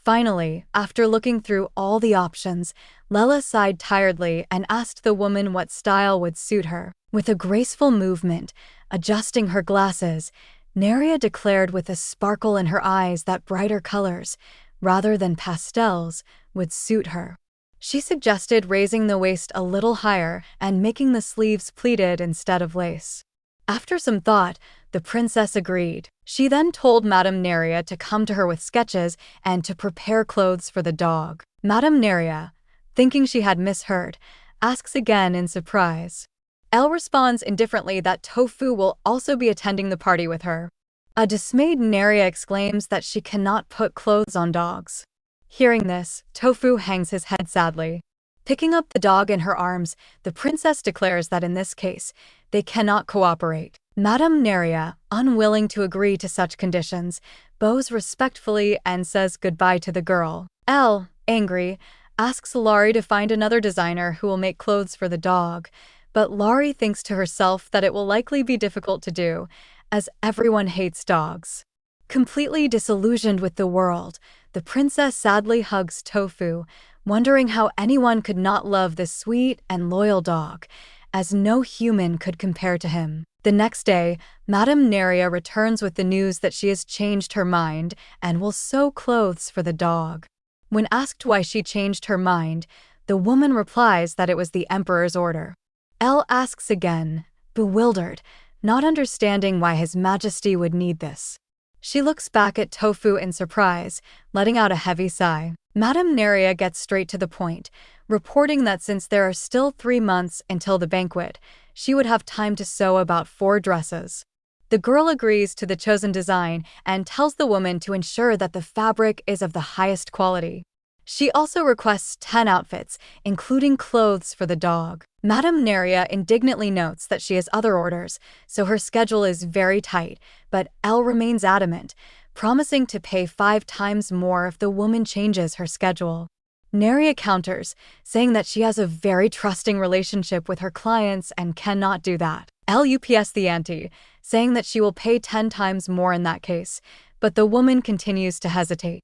Finally, after looking through all the options, Lela sighed tiredly and asked the woman what style would suit her. With a graceful movement, adjusting her glasses, Neria declared with a sparkle in her eyes that brighter colors, rather than pastels, would suit her. She suggested raising the waist a little higher and making the sleeves pleated instead of lace. After some thought, the princess agreed. She then told Madame Neria to come to her with sketches and to prepare clothes for the dog. Madame Neria, thinking she had misheard, asks again in surprise. Elle responds indifferently that Tofu will also be attending the party with her. A dismayed Neria exclaims that she cannot put clothes on dogs. Hearing this, Tofu hangs his head sadly. Picking up the dog in her arms, the princess declares that in this case, they cannot cooperate. Madame Neria, unwilling to agree to such conditions, bows respectfully and says goodbye to the girl. Elle, angry, asks Laurie to find another designer who will make clothes for the dog, but Laurie thinks to herself that it will likely be difficult to do, as everyone hates dogs. Completely disillusioned with the world, the princess sadly hugs Tofu, wondering how anyone could not love this sweet and loyal dog, as no human could compare to him. The next day, Madame Neria returns with the news that she has changed her mind and will sew clothes for the dog. When asked why she changed her mind, the woman replies that it was the emperor's order. Elle asks again, bewildered, not understanding why His Majesty would need this. She looks back at Tofu in surprise, letting out a heavy sigh. Madame Neria gets straight to the point, reporting that since there are still 3 months until the banquet, she would have time to sew about 4 dresses. The girl agrees to the chosen design and tells the woman to ensure that the fabric is of the highest quality. She also requests 10 outfits, including clothes for the dog. Madame Neria indignantly notes that she has other orders, so her schedule is very tight, but Elle remains adamant, promising to pay 5 times more if the woman changes her schedule. Neria counters, saying that she has a very trusting relationship with her clients and cannot do that. Elle ups the ante, saying that she will pay 10 times more in that case, but the woman continues to hesitate.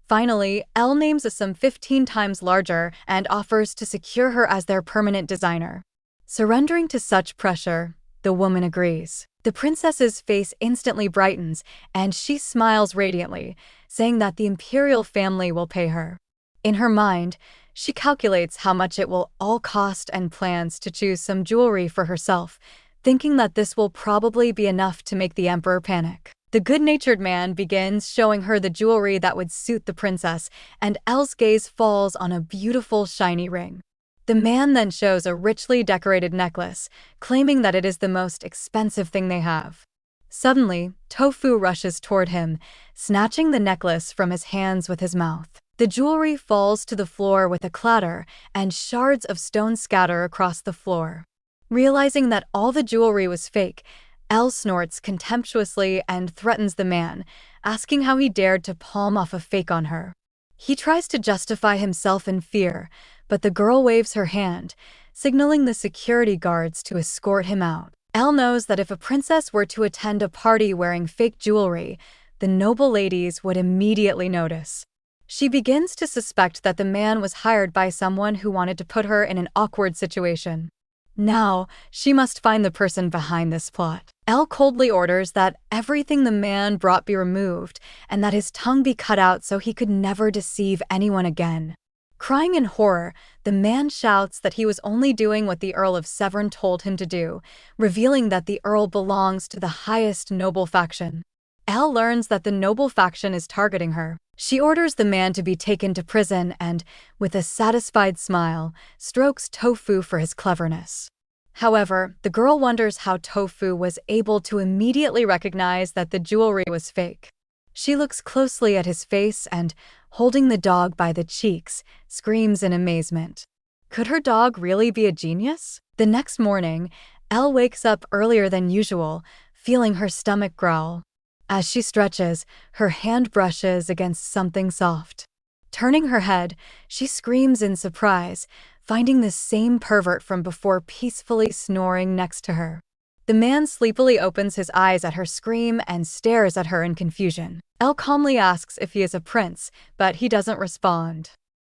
Finally, Elle names a sum 15 times larger and offers to secure her as their permanent designer. Surrendering to such pressure, the woman agrees. The princess's face instantly brightens, and she smiles radiantly, saying that the imperial family will pay her. In her mind, she calculates how much it will all cost and plans to choose some jewelry for herself, thinking that this will probably be enough to make the emperor panic. The good-natured man begins showing her the jewelry that would suit the princess, and Elle's gaze falls on a beautiful shiny ring. The man then shows a richly decorated necklace, claiming that it is the most expensive thing they have. Suddenly, Tofu rushes toward him, snatching the necklace from his hands with his mouth. The jewelry falls to the floor with a clatter, and shards of stone scatter across the floor. Realizing that all the jewelry was fake, Elle snorts contemptuously and threatens the man, asking how he dared to palm off a fake on her. He tries to justify himself in fear, but the girl waves her hand, signaling the security guards to escort him out. Elle knows that if a princess were to attend a party wearing fake jewelry, the noble ladies would immediately notice. She begins to suspect that the man was hired by someone who wanted to put her in an awkward situation. Now, she must find the person behind this plot. Elle coldly orders that everything the man brought be removed and that his tongue be cut out so he could never deceive anyone again. Crying in horror, the man shouts that he was only doing what the Earl of Severn told him to do, revealing that the Earl belongs to the highest noble faction. Elle learns that the noble faction is targeting her. She orders the man to be taken to prison and, with a satisfied smile, strokes Tofu for his cleverness. However, the girl wonders how Tofu was able to immediately recognize that the jewelry was fake. She looks closely at his face and, holding the dog by the cheeks, screams in amazement. Could her dog really be a genius? The next morning, Elle wakes up earlier than usual, feeling her stomach growl. As she stretches, her hand brushes against something soft. Turning her head, she screams in surprise, finding the same pervert from before peacefully snoring next to her. The man sleepily opens his eyes at her scream and stares at her in confusion. Elle calmly asks if he is a prince, but he doesn't respond.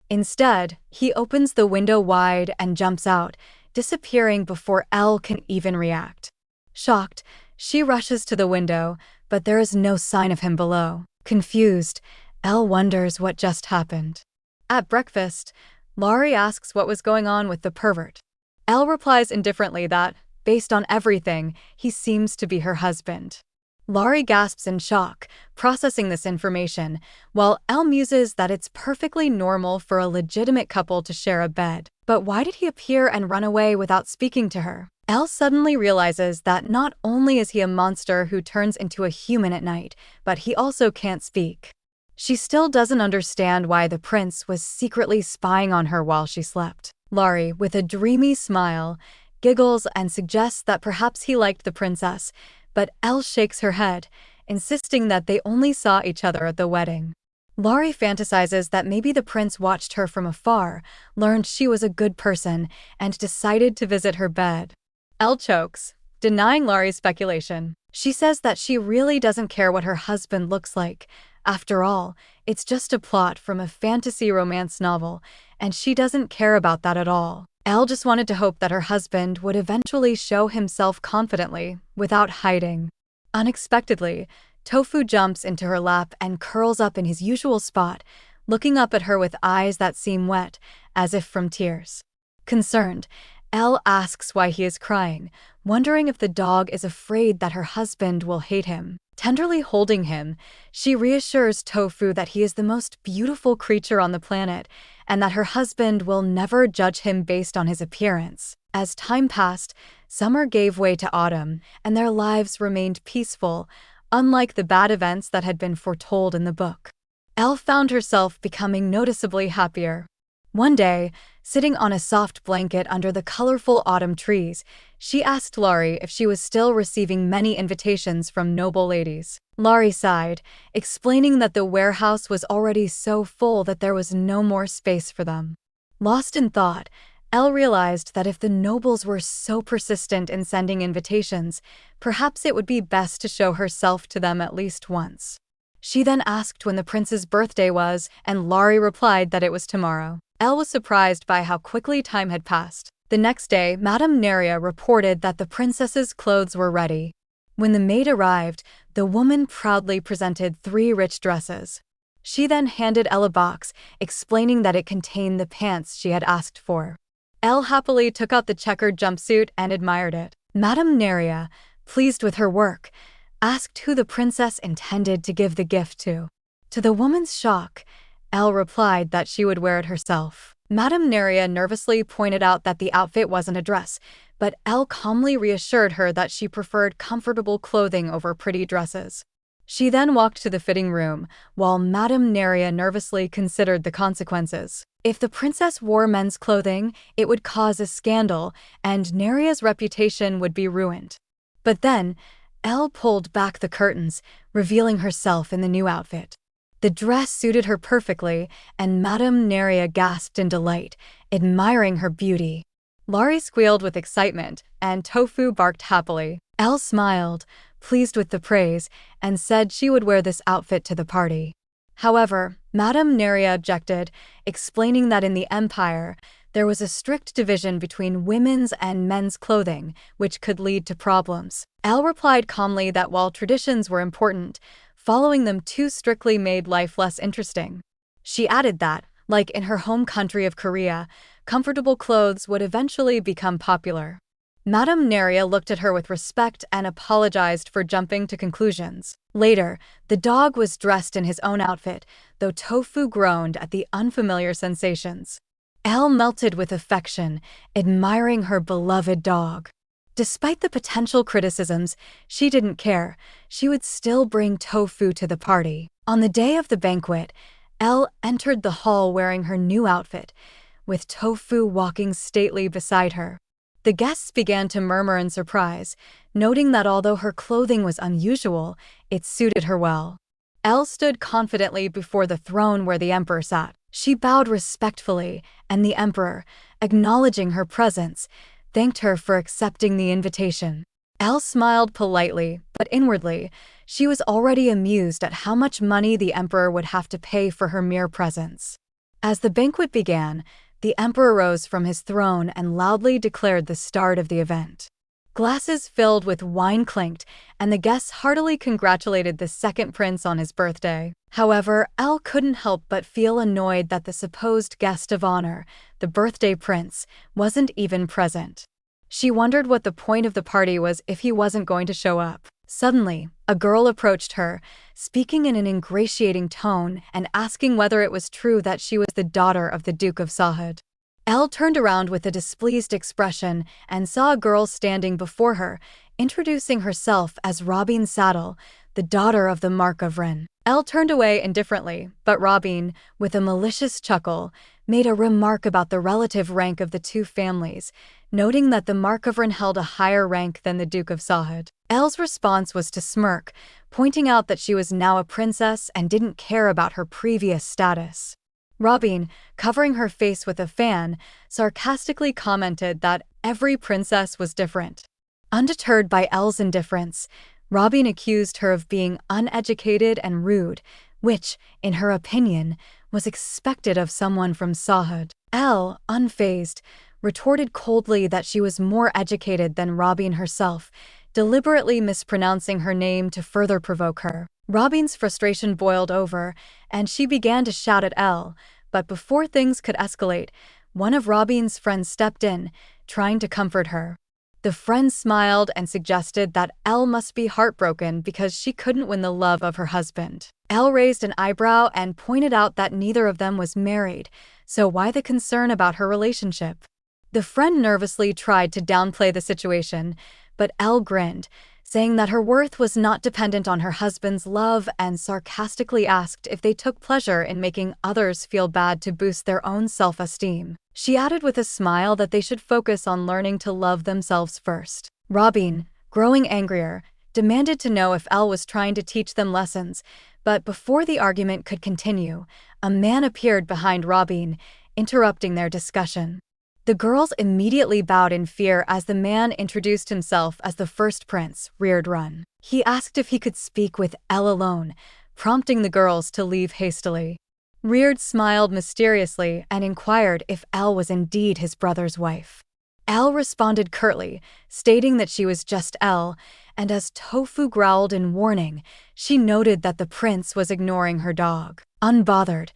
Instead, he opens the window wide and jumps out, disappearing before Elle can even react. Shocked, she rushes to the window, but there is no sign of him below. Confused, Elle wonders what just happened. At breakfast, Laurie asks what was going on with the pervert. Elle replies indifferently that, based on everything, he seems to be her husband. Laurie gasps in shock, processing this information, while Elle muses that it's perfectly normal for a legitimate couple to share a bed. But why did he appear and run away without speaking to her? Elle suddenly realizes that not only is he a monster who turns into a human at night, but he also can't speak. She still doesn't understand why the prince was secretly spying on her while she slept. Laurie, with a dreamy smile, giggles and suggests that perhaps he liked the princess, but Elle shakes her head, insisting that they only saw each other at the wedding. Laurie fantasizes that maybe the prince watched her from afar, learned she was a good person, and decided to visit her bed. Elle chokes, denying Laurie's speculation. She says that she really doesn't care what her husband looks like. After all, it's just a plot from a fantasy romance novel, and she doesn't care about that at all. Elle just wanted to hope that her husband would eventually show himself confidently, without hiding. Unexpectedly, Tofu jumps into her lap and curls up in his usual spot, looking up at her with eyes that seem wet, as if from tears. Concerned, Elle asks why he is crying, wondering if the dog is afraid that her husband will hate him. Tenderly holding him, she reassures Tofu that he is the most beautiful creature on the planet and that her husband will never judge him based on his appearance. As time passed, summer gave way to autumn, and their lives remained peaceful, unlike the bad events that had been foretold in the book. Elle found herself becoming noticeably happier. One day, sitting on a soft blanket under the colorful autumn trees, she asked Laurie if she was still receiving many invitations from noble ladies. Laurie sighed, explaining that the warehouse was already so full that there was no more space for them. Lost in thought, Elle realized that if the nobles were so persistent in sending invitations, perhaps it would be best to show herself to them at least once. She then asked when the prince's birthday was, and Laurie replied that it was tomorrow. Elle was surprised by how quickly time had passed. The next day, Madame Neria reported that the princess's clothes were ready. When the maid arrived, the woman proudly presented 3 rich dresses. She then handed Elle a box, explaining that it contained the pants she had asked for. Elle happily took out the checkered jumpsuit and admired it. Madame Neria, pleased with her work, asked who the princess intended to give the gift to. To the woman's shock, Elle replied that she would wear it herself. Madame Neria nervously pointed out that the outfit wasn't a dress, but Elle calmly reassured her that she preferred comfortable clothing over pretty dresses. She then walked to the fitting room, while Madame Neria nervously considered the consequences. If the princess wore men's clothing, it would cause a scandal, and Neria's reputation would be ruined. But then, Elle pulled back the curtains, revealing herself in the new outfit. The dress suited her perfectly, and Madame Neria gasped in delight, admiring her beauty. Laurie squealed with excitement, and Tofu barked happily. Elle smiled, pleased with the praise, and said she would wear this outfit to the party. However, Madame Neria objected, explaining that in the Empire, there was a strict division between women's and men's clothing, which could lead to problems. Elle replied calmly that while traditions were important, following them too strictly made life less interesting. She added that, like in her home country of Korea, comfortable clothes would eventually become popular. Madame Neria looked at her with respect and apologized for jumping to conclusions. Later, the dog was dressed in his own outfit, though Tofu groaned at the unfamiliar sensations. Elle melted with affection, admiring her beloved dog. Despite the potential criticisms, she didn't care. She would still bring Tofu to the party. On the day of the banquet, Elle entered the hall wearing her new outfit, with Tofu walking stately beside her. The guests began to murmur in surprise, noting that although her clothing was unusual, it suited her well. Elle stood confidently before the throne where the emperor sat. She bowed respectfully, and the emperor, acknowledging her presence, thanked her for accepting the invitation. Elle smiled politely, but inwardly, she was already amused at how much money the emperor would have to pay for her mere presence. As the banquet began, the emperor rose from his throne and loudly declared the start of the event. Glasses filled with wine clinked, and the guests heartily congratulated the second prince on his birthday. However, Elle couldn't help but feel annoyed that the supposed guest of honor, the birthday prince, wasn't even present. She wondered what the point of the party was if he wasn't going to show up. Suddenly, a girl approached her, speaking in an ingratiating tone and asking whether it was true that she was the daughter of the Duke of Sahad. Elle turned around with a displeased expression and saw a girl standing before her, introducing herself as Robin Saddle, the daughter of the Markov. Elle turned away indifferently, but Robin, with a malicious chuckle, made a remark about the relative rank of the two families, noting that the Markov held a higher rank than the Duke of Sahad. Elle's response was to smirk, pointing out that she was now a princess and didn't care about her previous status. Robin, covering her face with a fan, sarcastically commented that every princess was different. Undeterred by Elle's indifference, Robin accused her of being uneducated and rude, which, in her opinion, was expected of someone from Sahad. Elle, unfazed, retorted coldly that she was more educated than Robin herself, deliberately mispronouncing her name to further provoke her. Robin's frustration boiled over, and she began to shout at Elle, but before things could escalate, one of Robin's friends stepped in, trying to comfort her. The friend smiled and suggested that Elle must be heartbroken because she couldn't win the love of her husband. Elle raised an eyebrow and pointed out that neither of them was married, so why the concern about her relationship? The friend nervously tried to downplay the situation, but Elle grinned, saying that her worth was not dependent on her husband's love and sarcastically asked if they took pleasure in making others feel bad to boost their own self-esteem. She added with a smile that they should focus on learning to love themselves first. Robin, growing angrier, demanded to know if Elle was trying to teach them lessons, but before the argument could continue, a man appeared behind Robin, interrupting their discussion. The girls immediately bowed in fear as the man introduced himself as the first prince, Reardrun. He asked if he could speak with Elle alone, prompting the girls to leave hastily. Reard smiled mysteriously and inquired if Elle was indeed his brother's wife. Elle responded curtly, stating that she was just Elle, and as Tofu growled in warning, she noted that the prince was ignoring her dog. Unbothered,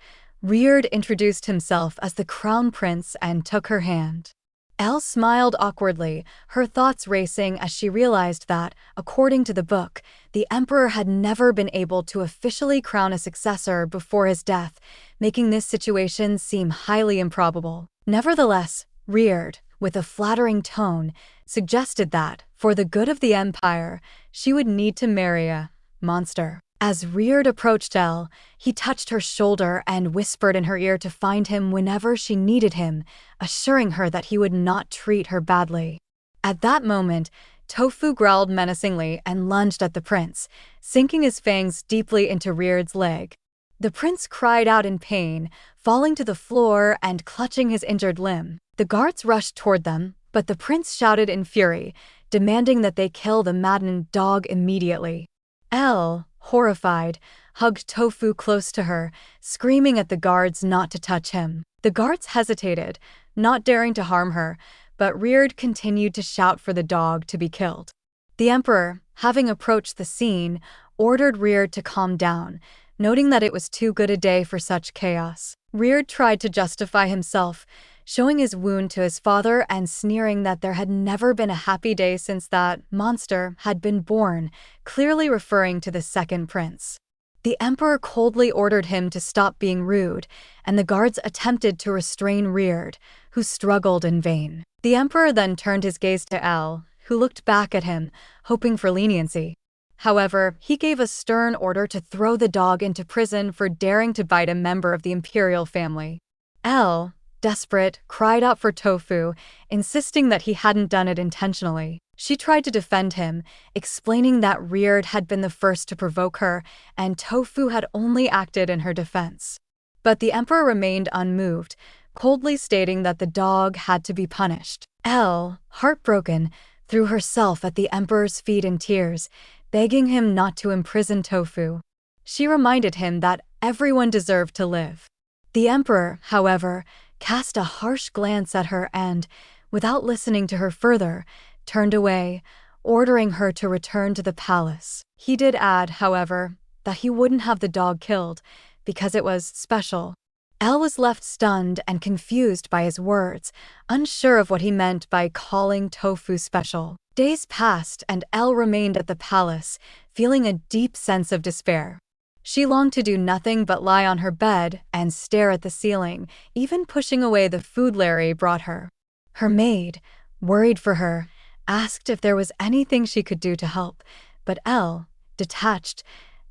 Reard introduced himself as the crown prince and took her hand. Elle smiled awkwardly, her thoughts racing as she realized that, according to the book, the emperor had never been able to officially crown a successor before his death, making this situation seem highly improbable. Nevertheless, Reard, with a flattering tone, suggested that, for the good of the empire, she would need to marry a monster. As Reard approached Elle, he touched her shoulder and whispered in her ear to find him whenever she needed him, assuring her that he would not treat her badly. At that moment, Tofu growled menacingly and lunged at the prince, sinking his fangs deeply into Reard's leg. The prince cried out in pain, falling to the floor and clutching his injured limb. The guards rushed toward them, but the prince shouted in fury, demanding that they kill the maddened dog immediately. Elle, horrified, hugged Tofu close to her, screaming at the guards not to touch him. The guards hesitated, not daring to harm her, but Reard continued to shout for the dog to be killed. The emperor, having approached the scene, ordered Reard to calm down, noting that it was too good a day for such chaos. Reard tried to justify himself, showing his wound to his father and sneering that there had never been a happy day since that monster had been born, clearly referring to the second prince. The emperor coldly ordered him to stop being rude, and the guards attempted to restrain Reard, who struggled in vain. The emperor then turned his gaze to El, who looked back at him, hoping for leniency. However, he gave a stern order to throw the dog into prison for daring to bite a member of the imperial family. El, desperate, cried out for Tofu, insisting that he hadn't done it intentionally. She tried to defend him, explaining that Reard had been the first to provoke her, and Tofu had only acted in her defense. But the emperor remained unmoved, coldly stating that the dog had to be punished. Elle, heartbroken, threw herself at the emperor's feet in tears, begging him not to imprison Tofu. She reminded him that everyone deserved to live. The emperor, however, cast a harsh glance at her and, without listening to her further, turned away, ordering her to return to the palace. He did add, however, that he wouldn't have the dog killed, because it was special. Elle was left stunned and confused by his words, unsure of what he meant by calling Tofu special. Days passed and Elle remained at the palace, feeling a deep sense of despair. She longed to do nothing but lie on her bed and stare at the ceiling, even pushing away the food Larry brought her. Her maid, worried for her, asked if there was anything she could do to help, but Elle, detached,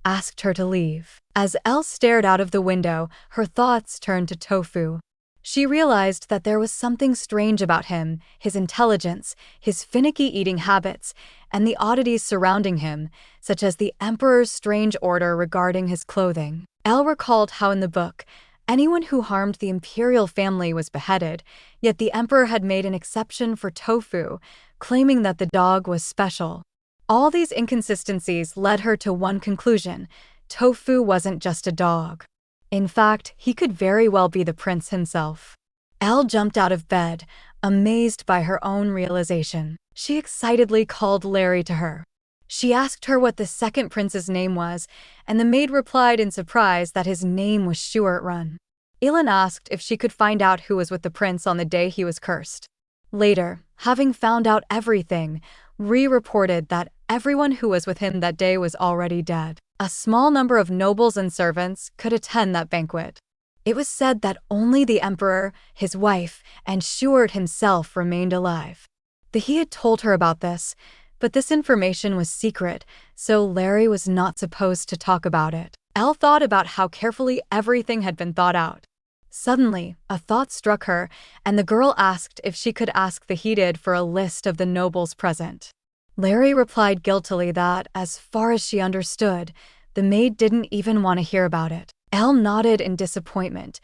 asked her to leave. As Elle stared out of the window, her thoughts turned to Tofu. She realized that there was something strange about him, his intelligence, his finicky eating habits, and the oddities surrounding him, such as the emperor's strange order regarding his clothing. Elle recalled how in the book, anyone who harmed the imperial family was beheaded, yet the emperor had made an exception for Tofu, claiming that the dog was special. All these inconsistencies led her to one conclusion: Tofu wasn't just a dog. In fact, he could very well be the prince himself. Elle jumped out of bed, amazed by her own realization. She excitedly called Larry to her. She asked her what the second prince's name was, and the maid replied in surprise that his name was Shurtrun. Elin asked if she could find out who was with the prince on the day he was cursed. Later, having found out everything, reported that everyone who was with him that day was already dead. A small number of nobles and servants could attend that banquet. It was said that only the emperor, his wife, and Shurt himself remained alive. He had told her about this, but this information was secret, so Larry was not supposed to talk about it. Elle thought about how carefully everything had been thought out. Suddenly, a thought struck her, and the girl asked if she could ask the heated for a list of the nobles present. Larry replied guiltily that, as far as she understood, the maid didn't even want to hear about it. Elle nodded in disappointment,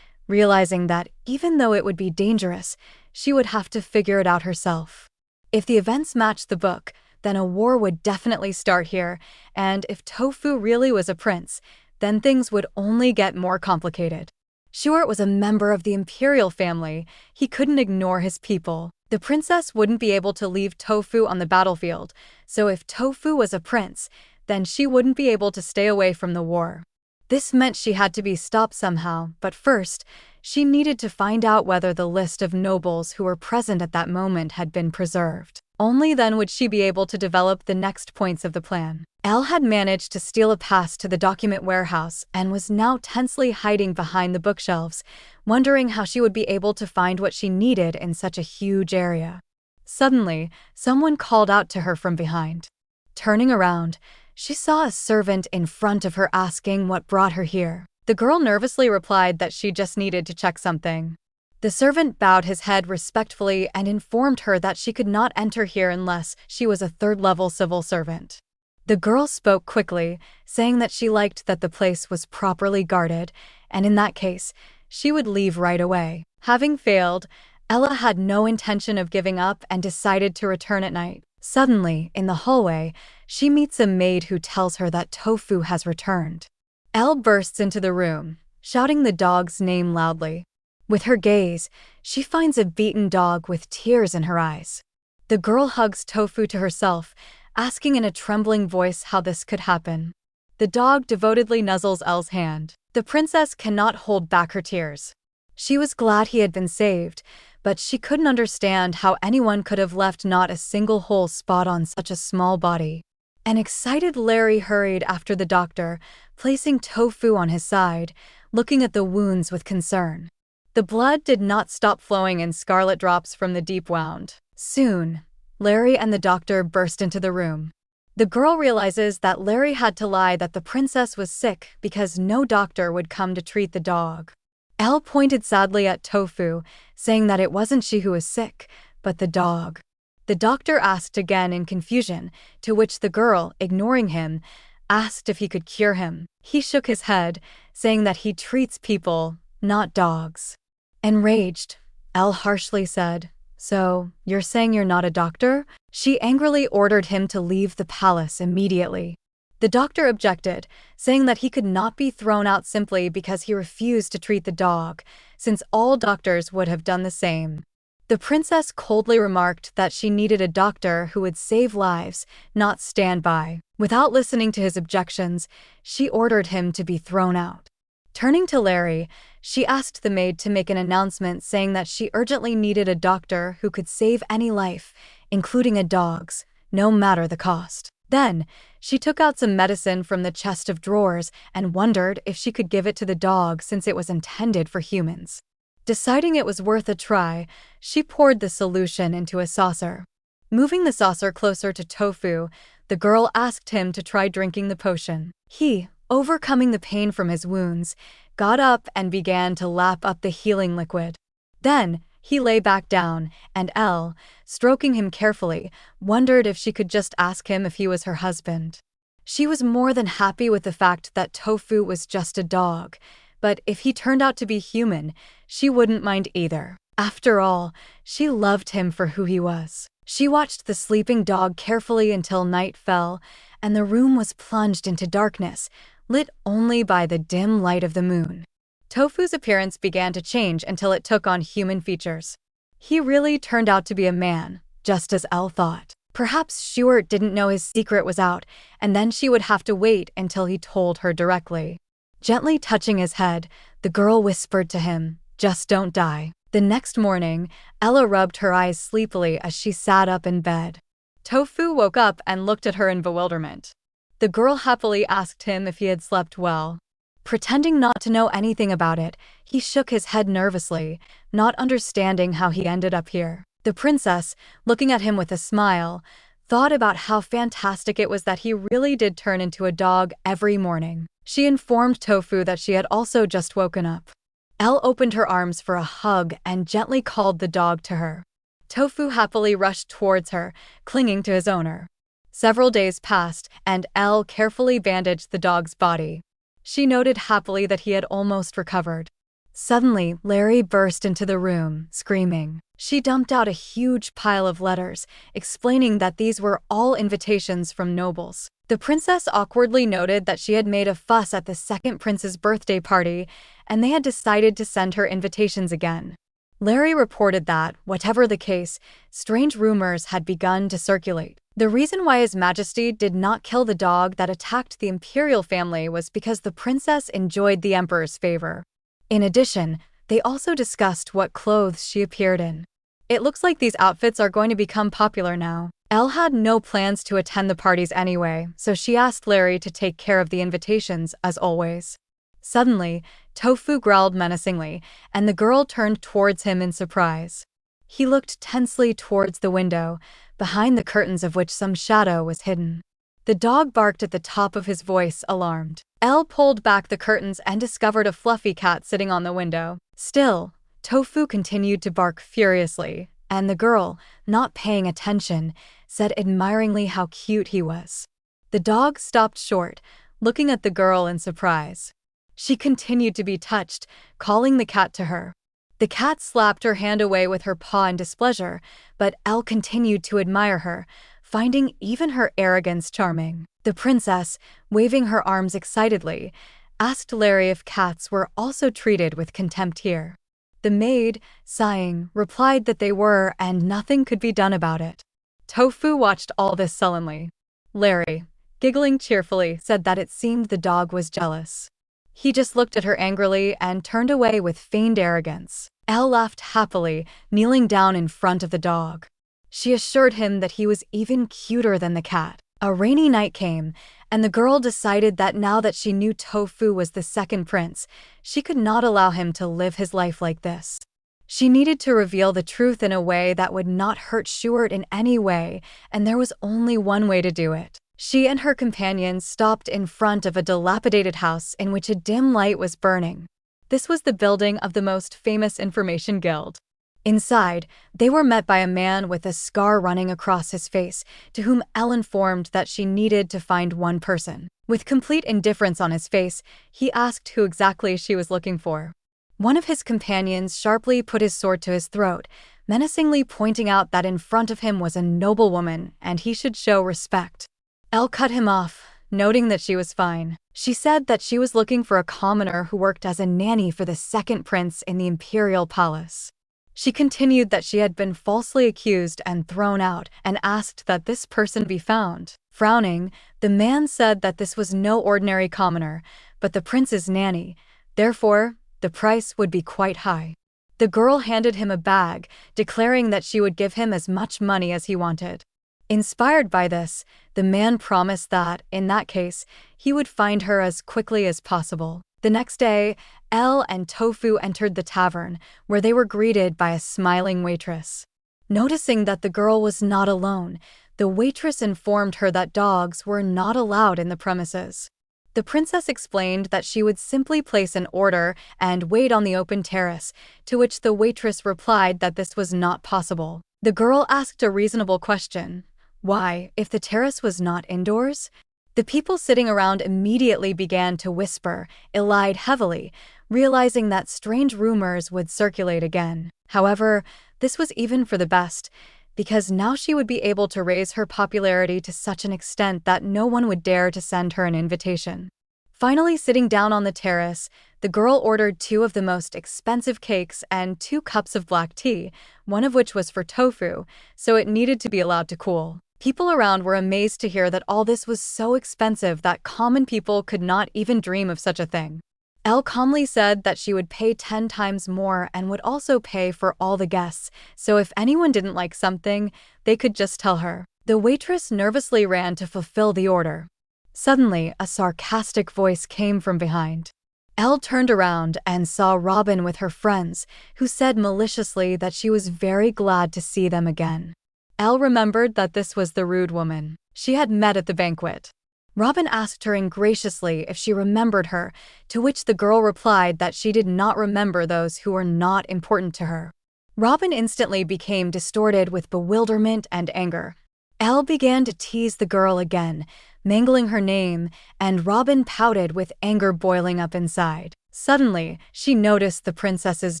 realizing that even though it would be dangerous, she would have to figure it out herself. If the events matched the book, then a war would definitely start here, and if Tofu really was a prince, then things would only get more complicated. Shurt was a member of the imperial family. He couldn't ignore his people. The princess wouldn't be able to leave Tofu on the battlefield, so if Tofu was a prince, then she wouldn't be able to stay away from the war. This meant she had to be stopped somehow, but first, she needed to find out whether the list of nobles who were present at that moment had been preserved. Only then would she be able to develop the next points of the plan. Elle had managed to steal a pass to the document warehouse and was now tensely hiding behind the bookshelves, wondering how she would be able to find what she needed in such a huge area. Suddenly, someone called out to her from behind. Turning around, she saw a servant in front of her asking what brought her here. The girl nervously replied that she just needed to check something. The servant bowed his head respectfully and informed her that she could not enter here unless she was a third-level civil servant. The girl spoke quickly, saying that she liked that the place was properly guarded, and in that case, she would leave right away. Having failed, Ella had no intention of giving up and decided to return at night. Suddenly, in the hallway, she meets a maid who tells her that Tofu has returned. Elle bursts into the room, shouting the dog's name loudly. With her gaze, she finds a beaten dog with tears in her eyes. The girl hugs Tofu to herself, asking in a trembling voice how this could happen. The dog devotedly nuzzles Elle's hand. The princess cannot hold back her tears. She was glad he had been saved, but she couldn't understand how anyone could have left not a single whole spot on such a small body. An excited Larry hurried after the doctor, placing Tofu on his side, looking at the wounds with concern. The blood did not stop flowing in scarlet drops from the deep wound. Soon, Larry and the doctor burst into the room. The girl realizes that Larry had to lie that the princess was sick because no doctor would come to treat the dog. Elle pointed sadly at Tofu, saying that it wasn't she who was sick, but the dog. The doctor asked again in confusion, to which the girl, ignoring him, asked if he could cure him. He shook his head, saying that he treats people, not dogs. Enraged, Elle harshly said, "So, you're saying you're not a doctor?" She angrily ordered him to leave the palace immediately. The doctor objected, saying that he could not be thrown out simply because he refused to treat the dog, since all doctors would have done the same. The princess coldly remarked that she needed a doctor who would save lives, not stand by. Without listening to his objections, she ordered him to be thrown out. Turning to Larry, she asked the maid to make an announcement saying that she urgently needed a doctor who could save any life, including a dog's, no matter the cost. Then, she took out some medicine from the chest of drawers and wondered if she could give it to the dog since it was intended for humans. Deciding it was worth a try, she poured the solution into a saucer. Moving the saucer closer to Tofu, the girl asked him to try drinking the potion. He, overcoming the pain from his wounds, got up and began to lap up the healing liquid. Then, he lay back down, and Elle, stroking him carefully, wondered if she could just ask him if he was her husband. She was more than happy with the fact that Tofu was just a dog, but if he turned out to be human, she wouldn't mind either. After all, she loved him for who he was. She watched the sleeping dog carefully until night fell, and the room was plunged into darkness, lit only by the dim light of the moon. Tofu's appearance began to change until it took on human features. He really turned out to be a man, just as Elle thought. Perhaps Stuart didn't know his secret was out, and then she would have to wait until he told her directly. Gently touching his head, the girl whispered to him, "Just don't die." The next morning, Ella rubbed her eyes sleepily as she sat up in bed. Tofu woke up and looked at her in bewilderment. The girl happily asked him if he had slept well. Pretending not to know anything about it, he shook his head nervously, not understanding how he ended up here. The princess, looking at him with a smile, thought about how fantastic it was that he really did turn into a dog every morning. She informed Tofu that she had also just woken up. Elle opened her arms for a hug and gently called the dog to her. Tofu happily rushed towards her, clinging to his owner. Several days passed, and Elle carefully bandaged the dog's body. She noted happily that he had almost recovered. Suddenly, Larry burst into the room, screaming. She dumped out a huge pile of letters, explaining that these were all invitations from nobles. The princess awkwardly noted that she had made a fuss at the second prince's birthday party, and they had decided to send her invitations again. Larry reported that, whatever the case, strange rumors had begun to circulate. The reason why His Majesty did not kill the dog that attacked the imperial family was because the princess enjoyed the emperor's favor. In addition, they also discussed what clothes she appeared in. It looks like these outfits are going to become popular now. Elle had no plans to attend the parties anyway, so she asked Larry to take care of the invitations, as always. Suddenly, Tofu growled menacingly, and the girl turned towards him in surprise. He looked tensely towards the window, behind the curtains of which some shadow was hidden. The dog barked at the top of his voice, alarmed. Elle pulled back the curtains and discovered a fluffy cat sitting on the window. Still, Tofu continued to bark furiously, and the girl, not paying attention, said admiringly how cute he was. The dog stopped short, looking at the girl in surprise. She continued to be touched, calling the cat to her. The cat slapped her hand away with her paw in displeasure, but Elle continued to admire her, finding even her arrogance charming. The princess, waving her arms excitedly, asked Larry if cats were also treated with contempt here. The maid, sighing, replied that they were and nothing could be done about it. Tofu watched all this sullenly. Larry, giggling cheerfully, said that it seemed the dog was jealous. He just looked at her angrily and turned away with feigned arrogance. Elle laughed happily, kneeling down in front of the dog. She assured him that he was even cuter than the cat. A rainy night came, and the girl decided that now that she knew Tofu was the second prince, she could not allow him to live his life like this. She needed to reveal the truth in a way that would not hurt Stuart in any way, and there was only one way to do it. She and her companions stopped in front of a dilapidated house in which a dim light was burning. This was the building of the most famous information guild. Inside, they were met by a man with a scar running across his face, to whom Elle informed that she needed to find one person. With complete indifference on his face, he asked who exactly she was looking for. One of his companions sharply put his sword to his throat, menacingly pointing out that in front of him was a noblewoman and he should show respect. Elle cut him off, noting that she was fine. She said that she was looking for a commoner who worked as a nanny for the second prince in the imperial palace. She continued that she had been falsely accused and thrown out and asked that this person be found. Frowning, the man said that this was no ordinary commoner, but the prince's nanny. Therefore, the price would be quite high. The girl handed him a bag, declaring that she would give him as much money as he wanted. Inspired by this, the man promised that, in that case, he would find her as quickly as possible. The next day, Elle and Tofu entered the tavern, where they were greeted by a smiling waitress. Noticing that the girl was not alone, the waitress informed her that dogs were not allowed in the premises. The princess explained that she would simply place an order and wait on the open terrace, to which the waitress replied that this was not possible. The girl asked a reasonable question. Why, if the terrace was not indoors? The people sitting around immediately began to whisper, elide heavily, realizing that strange rumors would circulate again. However, this was even for the best, because now she would be able to raise her popularity to such an extent that no one would dare to send her an invitation. Finally sitting down on the terrace, the girl ordered 2 of the most expensive cakes and 2 cups of black tea, one of which was for Tofu, so it needed to be allowed to cool. People around were amazed to hear that all this was so expensive that common people could not even dream of such a thing. Elle calmly said that she would pay 10 times more and would also pay for all the guests, so if anyone didn't like something, they could just tell her. The waitress nervously ran to fulfill the order. Suddenly, a sarcastic voice came from behind. Elle turned around and saw Robin with her friends, who said maliciously that she was very glad to see them again. Elle remembered that this was the rude woman she had met at the banquet. Robin asked her ingraciously if she remembered her, to which the girl replied that she did not remember those who were not important to her. Robin instantly became distorted with bewilderment and anger. Elle began to tease the girl again, mangling her name, and Robin pouted with anger boiling up inside. Suddenly, she noticed the princess's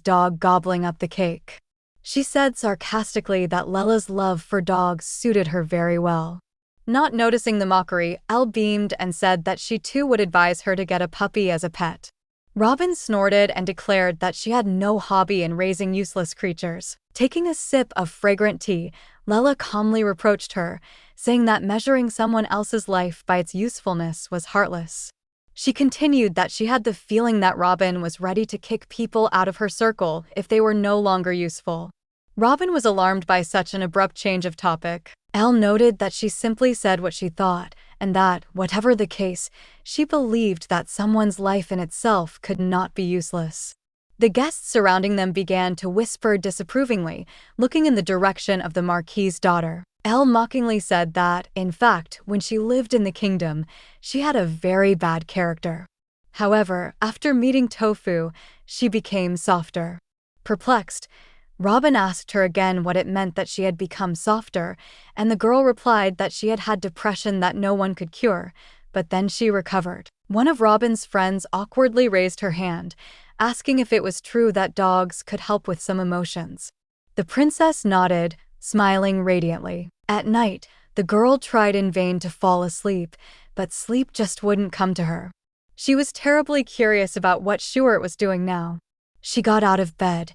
dog gobbling up the cake. She said sarcastically that Lella's love for dogs suited her very well. Not noticing the mockery, Elle beamed and said that she too would advise her to get a puppy as a pet. Robin snorted and declared that she had no hobby in raising useless creatures. Taking a sip of fragrant tea, Lella calmly reproached her, saying that measuring someone else's life by its usefulness was heartless. She continued that she had the feeling that Robin was ready to kick people out of her circle if they were no longer useful. Robin was alarmed by such an abrupt change of topic. Elle noted that she simply said what she thought, and that, whatever the case, she believed that someone's life in itself could not be useless. The guests surrounding them began to whisper disapprovingly, looking in the direction of the Marquis's daughter. Elle mockingly said that, in fact, when she lived in the kingdom, she had a very bad character. However, after meeting Tofu, she became softer. Perplexed, Robin asked her again what it meant that she had become softer, and the girl replied that she had had depression that no one could cure, but then she recovered. One of Robin's friends awkwardly raised her hand, asking if it was true that dogs could help with some emotions. The princess nodded, smiling radiantly. At night, the girl tried in vain to fall asleep, but sleep just wouldn't come to her. She was terribly curious about what Stuart was doing now. She got out of bed,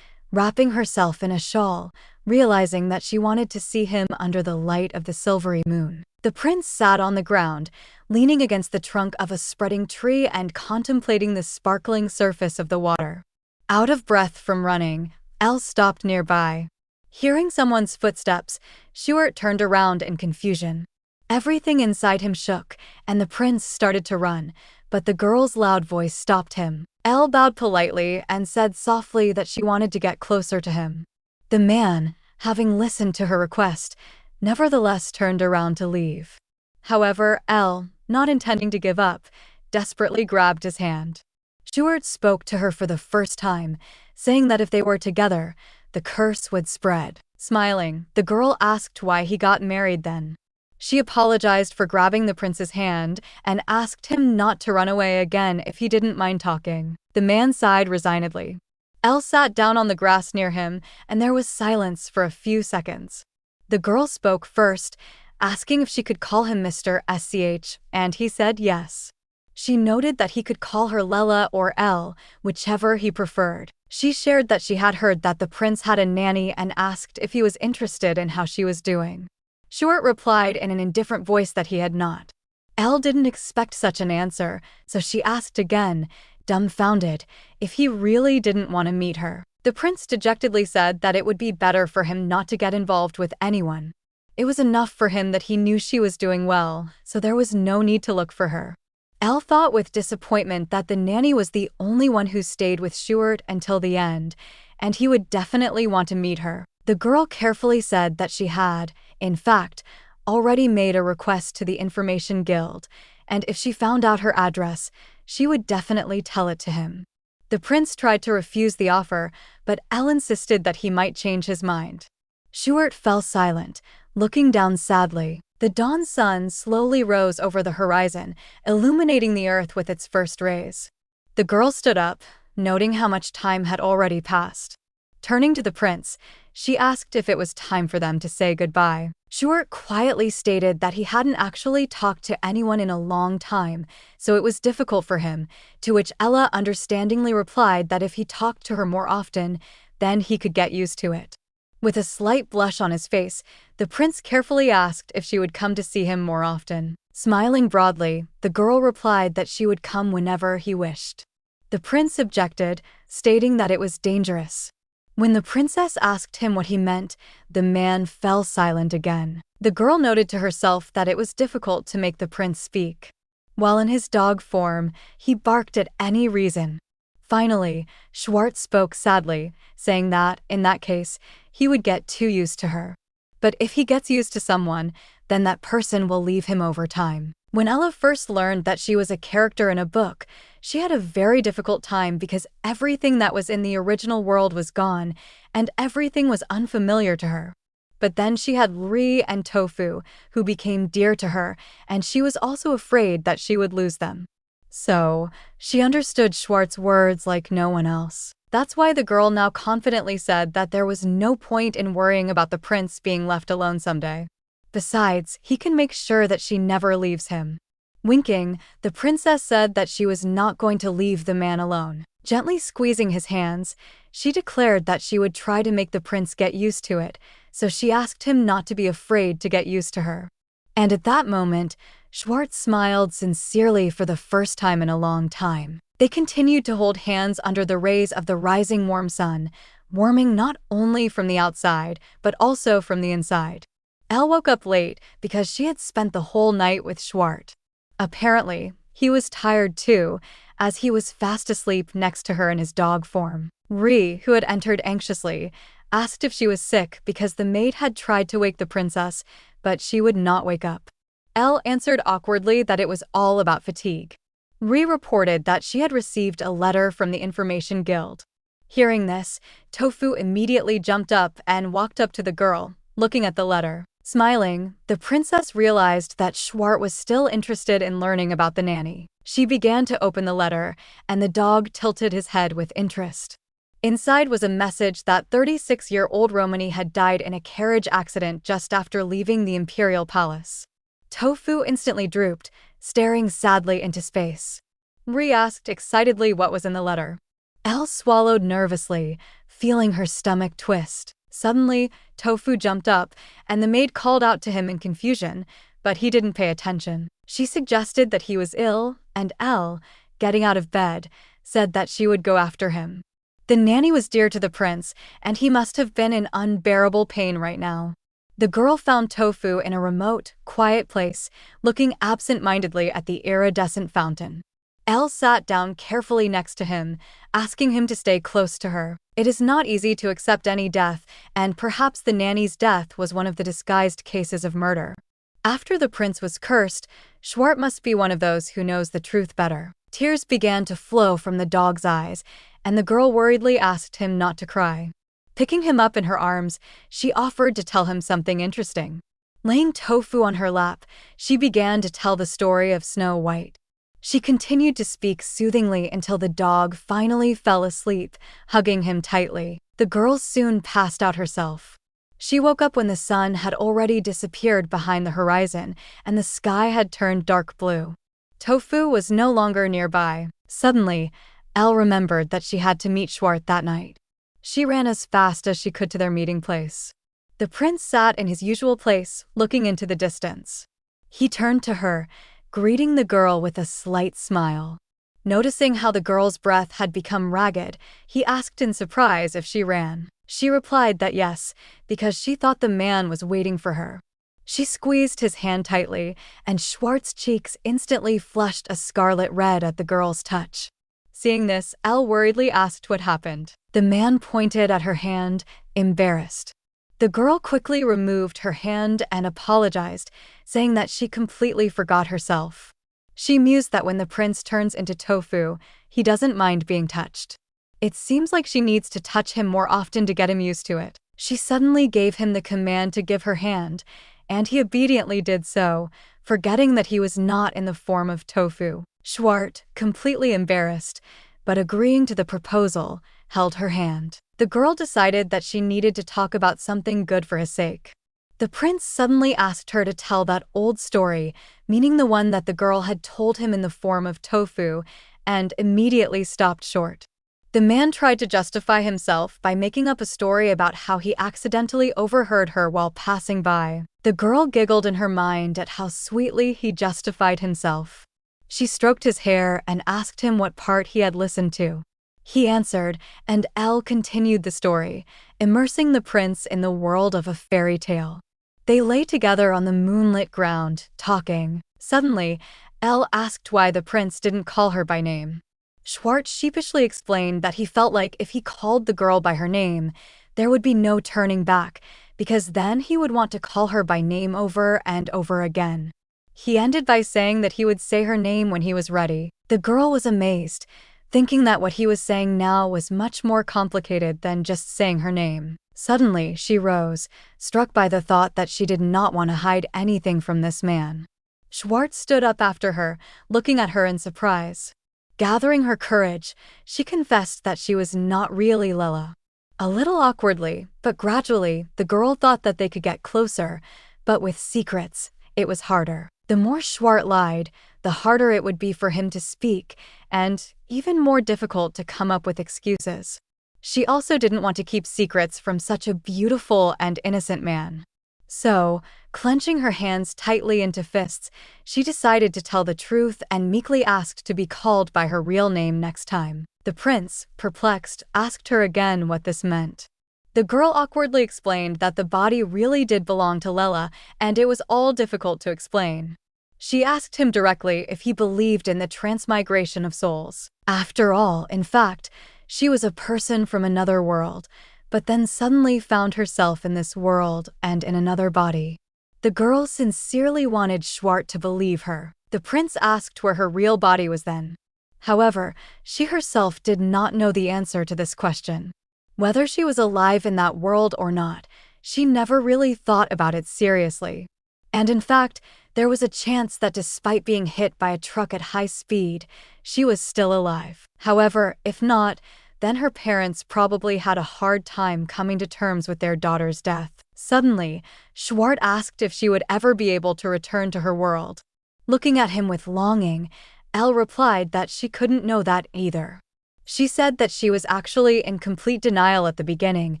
wrapping herself in a shawl, realizing that she wanted to see him under the light of the silvery moon. The prince sat on the ground, leaning against the trunk of a spreading tree and contemplating the sparkling surface of the water. Out of breath from running, Elle stopped nearby. Hearing someone's footsteps, Stuart turned around in confusion. Everything inside him shook, and the prince started to run, but the girl's loud voice stopped him. Elle bowed politely and said softly that she wanted to get closer to him. The man, having listened to her request, nevertheless turned around to leave. However, Elle, not intending to give up, desperately grabbed his hand. Stuart spoke to her for the first time, saying that if they were together, the curse would spread. Smiling, the girl asked why he got married then. She apologized for grabbing the prince's hand and asked him not to run away again if he didn't mind talking. The man sighed resignedly. Elle sat down on the grass near him, and there was silence for a few seconds. The girl spoke first, asking if she could call him Mr. SCH, and he said yes. She noted that he could call her Lela or Elle, whichever he preferred. She shared that she had heard that the prince had a nanny and asked if he was interested in how she was doing. Stuart replied in an indifferent voice that he had not. Elle didn't expect such an answer, so she asked again, dumbfounded, if he really didn't want to meet her. The prince dejectedly said that it would be better for him not to get involved with anyone. It was enough for him that he knew she was doing well, so there was no need to look for her. Elle thought with disappointment that the nanny was the only one who stayed with Stuart until the end, and he would definitely want to meet her. The girl carefully said that she had, in fact, already made a request to the Information Guild, and if she found out her address, she would definitely tell it to him. The prince tried to refuse the offer, but Elle insisted that he might change his mind. Stuart fell silent, looking down sadly. The dawn sun slowly rose over the horizon, illuminating the earth with its first rays. The girl stood up, noting how much time had already passed. Turning to the prince, she asked if it was time for them to say goodbye. Stuart quietly stated that he hadn't actually talked to anyone in a long time, so it was difficult for him, to which Ella understandingly replied that if he talked to her more often, then he could get used to it. With a slight blush on his face, the prince carefully asked if she would come to see him more often. Smiling broadly, the girl replied that she would come whenever he wished. The prince objected, stating that it was dangerous. When the princess asked him what he meant, the man fell silent again. The girl noted to herself that it was difficult to make the prince speak. While in his dog form, he barked at any reason. Finally, Schwartz spoke sadly, saying that, in that case, he would get too used to her. But if he gets used to someone, then that person will leave him over time. When Ella first learned that she was a character in a book, she had a very difficult time because everything that was in the original world was gone, and everything was unfamiliar to her. But then she had Ri and Tofu, who became dear to her, and she was also afraid that she would lose them. So, she understood Schwartz's words like no one else. That's why the girl now confidently said that there was no point in worrying about the prince being left alone someday. Besides, he can make sure that she never leaves him. Winking, the princess said that she was not going to leave the man alone. Gently squeezing his hands, she declared that she would try to make the prince get used to it, so she asked him not to be afraid to get used to her. And at that moment, Schwartz smiled sincerely for the first time in a long time. They continued to hold hands under the rays of the rising warm sun, warming not only from the outside, but also from the inside. Elle woke up late because she had spent the whole night with Schwartz. Apparently, he was tired too, as he was fast asleep next to her in his dog form. Ri, who had entered anxiously, asked if she was sick because the maid had tried to wake the princess, but she would not wake up. Elle answered awkwardly that it was all about fatigue. Ri reported that she had received a letter from the Information Guild. Hearing this, Tofu immediately jumped up and walked up to the girl, looking at the letter. Smiling, the princess realized that Schwartz was still interested in learning about the nanny. She began to open the letter, and the dog tilted his head with interest. Inside was a message that 36-year-old Romani had died in a carriage accident just after leaving the imperial palace. Tofu instantly drooped, staring sadly into space. Ri asked excitedly what was in the letter. Elle swallowed nervously, feeling her stomach twist. Suddenly, Tofu jumped up, and the maid called out to him in confusion, but he didn't pay attention. She suggested that he was ill, and Elle, getting out of bed, said that she would go after him. The nanny was dear to the prince, and he must have been in unbearable pain right now. The girl found Tofu in a remote, quiet place, looking absent-mindedly at the iridescent fountain. Elle sat down carefully next to him, asking him to stay close to her. It is not easy to accept any death, and perhaps the nanny's death was one of the disguised cases of murder. After the prince was cursed, Schwart must be one of those who knows the truth better. Tears began to flow from the dog's eyes, and the girl worriedly asked him not to cry. Picking him up in her arms, she offered to tell him something interesting. Laying Tofu on her lap, she began to tell the story of Snow White. She continued to speak soothingly until the dog finally fell asleep, hugging him tightly. The girl soon passed out herself. She woke up when the sun had already disappeared behind the horizon, and the sky had turned dark blue. Tofu was no longer nearby. Suddenly, Elle remembered that she had to meet Schwart that night. She ran as fast as she could to their meeting place. The prince sat in his usual place, looking into the distance. He turned to her, greeting the girl with a slight smile. Noticing how the girl's breath had become ragged, he asked in surprise if she ran. She replied that yes, because she thought the man was waiting for her. She squeezed his hand tightly, and Schwart's cheeks instantly flushed a scarlet red at the girl's touch. Seeing this, Elle worriedly asked what happened. The man pointed at her hand, embarrassed. The girl quickly removed her hand and apologized, saying that she completely forgot herself. She mused that when the prince turns into Tofu, he doesn't mind being touched. It seems like she needs to touch him more often to get him used to it. She suddenly gave him the command to give her hand, and he obediently did so, forgetting that he was not in the form of Tofu. Schwart, completely embarrassed, but agreeing to the proposal, held her hand. The girl decided that she needed to talk about something good for his sake. The prince suddenly asked her to tell that old story, meaning the one that the girl had told him in the form of Tofu, and immediately stopped short. The man tried to justify himself by making up a story about how he accidentally overheard her while passing by. The girl giggled in her mind at how sweetly he justified himself. She stroked his hair and asked him what part he had listened to. He answered, and Elle continued the story, immersing the prince in the world of a fairy tale. They lay together on the moonlit ground, talking. Suddenly, Elle asked why the prince didn't call her by name. Schwart sheepishly explained that he felt like if he called the girl by her name, there would be no turning back, because then he would want to call her by name over and over again. He ended by saying that he would say her name when he was ready. The girl was amazed, thinking that what he was saying now was much more complicated than just saying her name. Suddenly, she rose, struck by the thought that she did not want to hide anything from this man. Schwart stood up after her, looking at her in surprise. Gathering her courage, she confessed that she was not really Lila. A little awkwardly, but gradually, the girl thought that they could get closer, but with secrets, it was harder. The more Schwart lied, the harder it would be for him to speak, and even more difficult to come up with excuses. She also didn't want to keep secrets from such a beautiful and innocent man. So, clenching her hands tightly into fists, she decided to tell the truth and meekly asked to be called by her real name next time. The prince, perplexed, asked her again what this meant. The girl awkwardly explained that the body really did belong to Lela, and it was all difficult to explain. She asked him directly if he believed in the transmigration of souls. After all, in fact, she was a person from another world, but then suddenly found herself in this world and in another body. The girl sincerely wanted Schwart to believe her. The prince asked where her real body was then. However, she herself did not know the answer to this question. Whether she was alive in that world or not, she never really thought about it seriously. And in fact, there was a chance that despite being hit by a truck at high speed, she was still alive. However, if not, then her parents probably had a hard time coming to terms with their daughter's death. Suddenly, Schwart asked if she would ever be able to return to her world. Looking at him with longing, Elle replied that she couldn't know that either. She said that she was actually in complete denial at the beginning,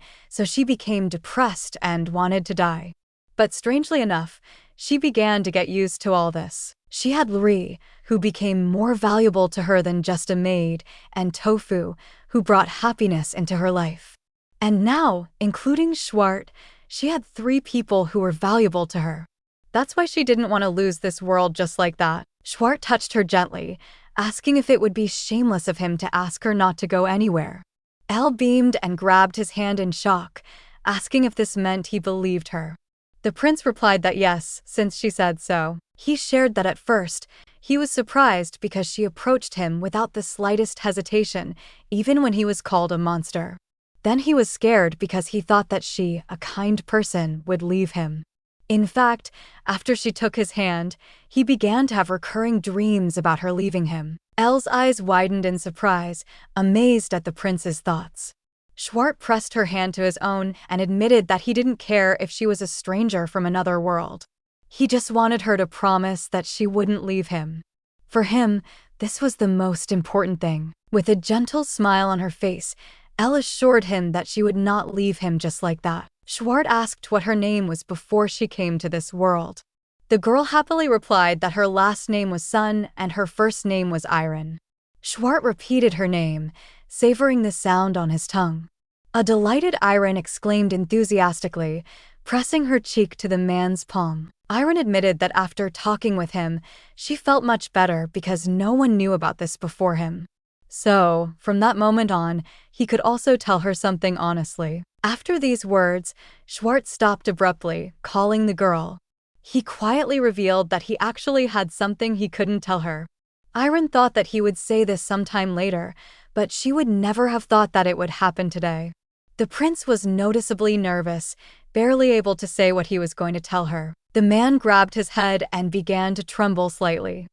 so she became depressed and wanted to die. But strangely enough, she began to get used to all this. She had Luri, who became more valuable to her than just a maid, and Tofu, who brought happiness into her life. And now, including Schwart, She had 3 people who were valuable to her. That's why she didn't want to lose this world just like that. Schwart touched her gently, asking if it would be shameless of him to ask her not to go anywhere. Elle beamed and grabbed his hand in shock, asking if this meant he believed her. The prince replied that yes, since she said so. He shared that at first, he was surprised because she approached him without the slightest hesitation, even when he was called a monster. Then he was scared because he thought that she, a kind person, would leave him. In fact, after she took his hand, he began to have recurring dreams about her leaving him. Elle's eyes widened in surprise, amazed at the prince's thoughts. Schwart pressed her hand to his own and admitted that he didn't care if she was a stranger from another world. He just wanted her to promise that she wouldn't leave him. For him, this was the most important thing. With a gentle smile on her face, Elle assured him that she would not leave him just like that. Schwart asked what her name was before she came to this world. The girl happily replied that her last name was Sun and her first name was Irene. Schwart repeated her name, savoring the sound on his tongue. A delighted Irene exclaimed enthusiastically, pressing her cheek to the man's palm. Irene admitted that after talking with him, she felt much better because no one knew about this before him. So, from that moment on, he could also tell her something honestly. After these words, Schwart stopped abruptly, calling the girl. He quietly revealed that he actually had something he couldn't tell her. Irene thought that he would say this sometime later, but she would never have thought that it would happen today. The prince was noticeably nervous, barely able to say what he was going to tell her. The man grabbed his head and began to tremble slightly.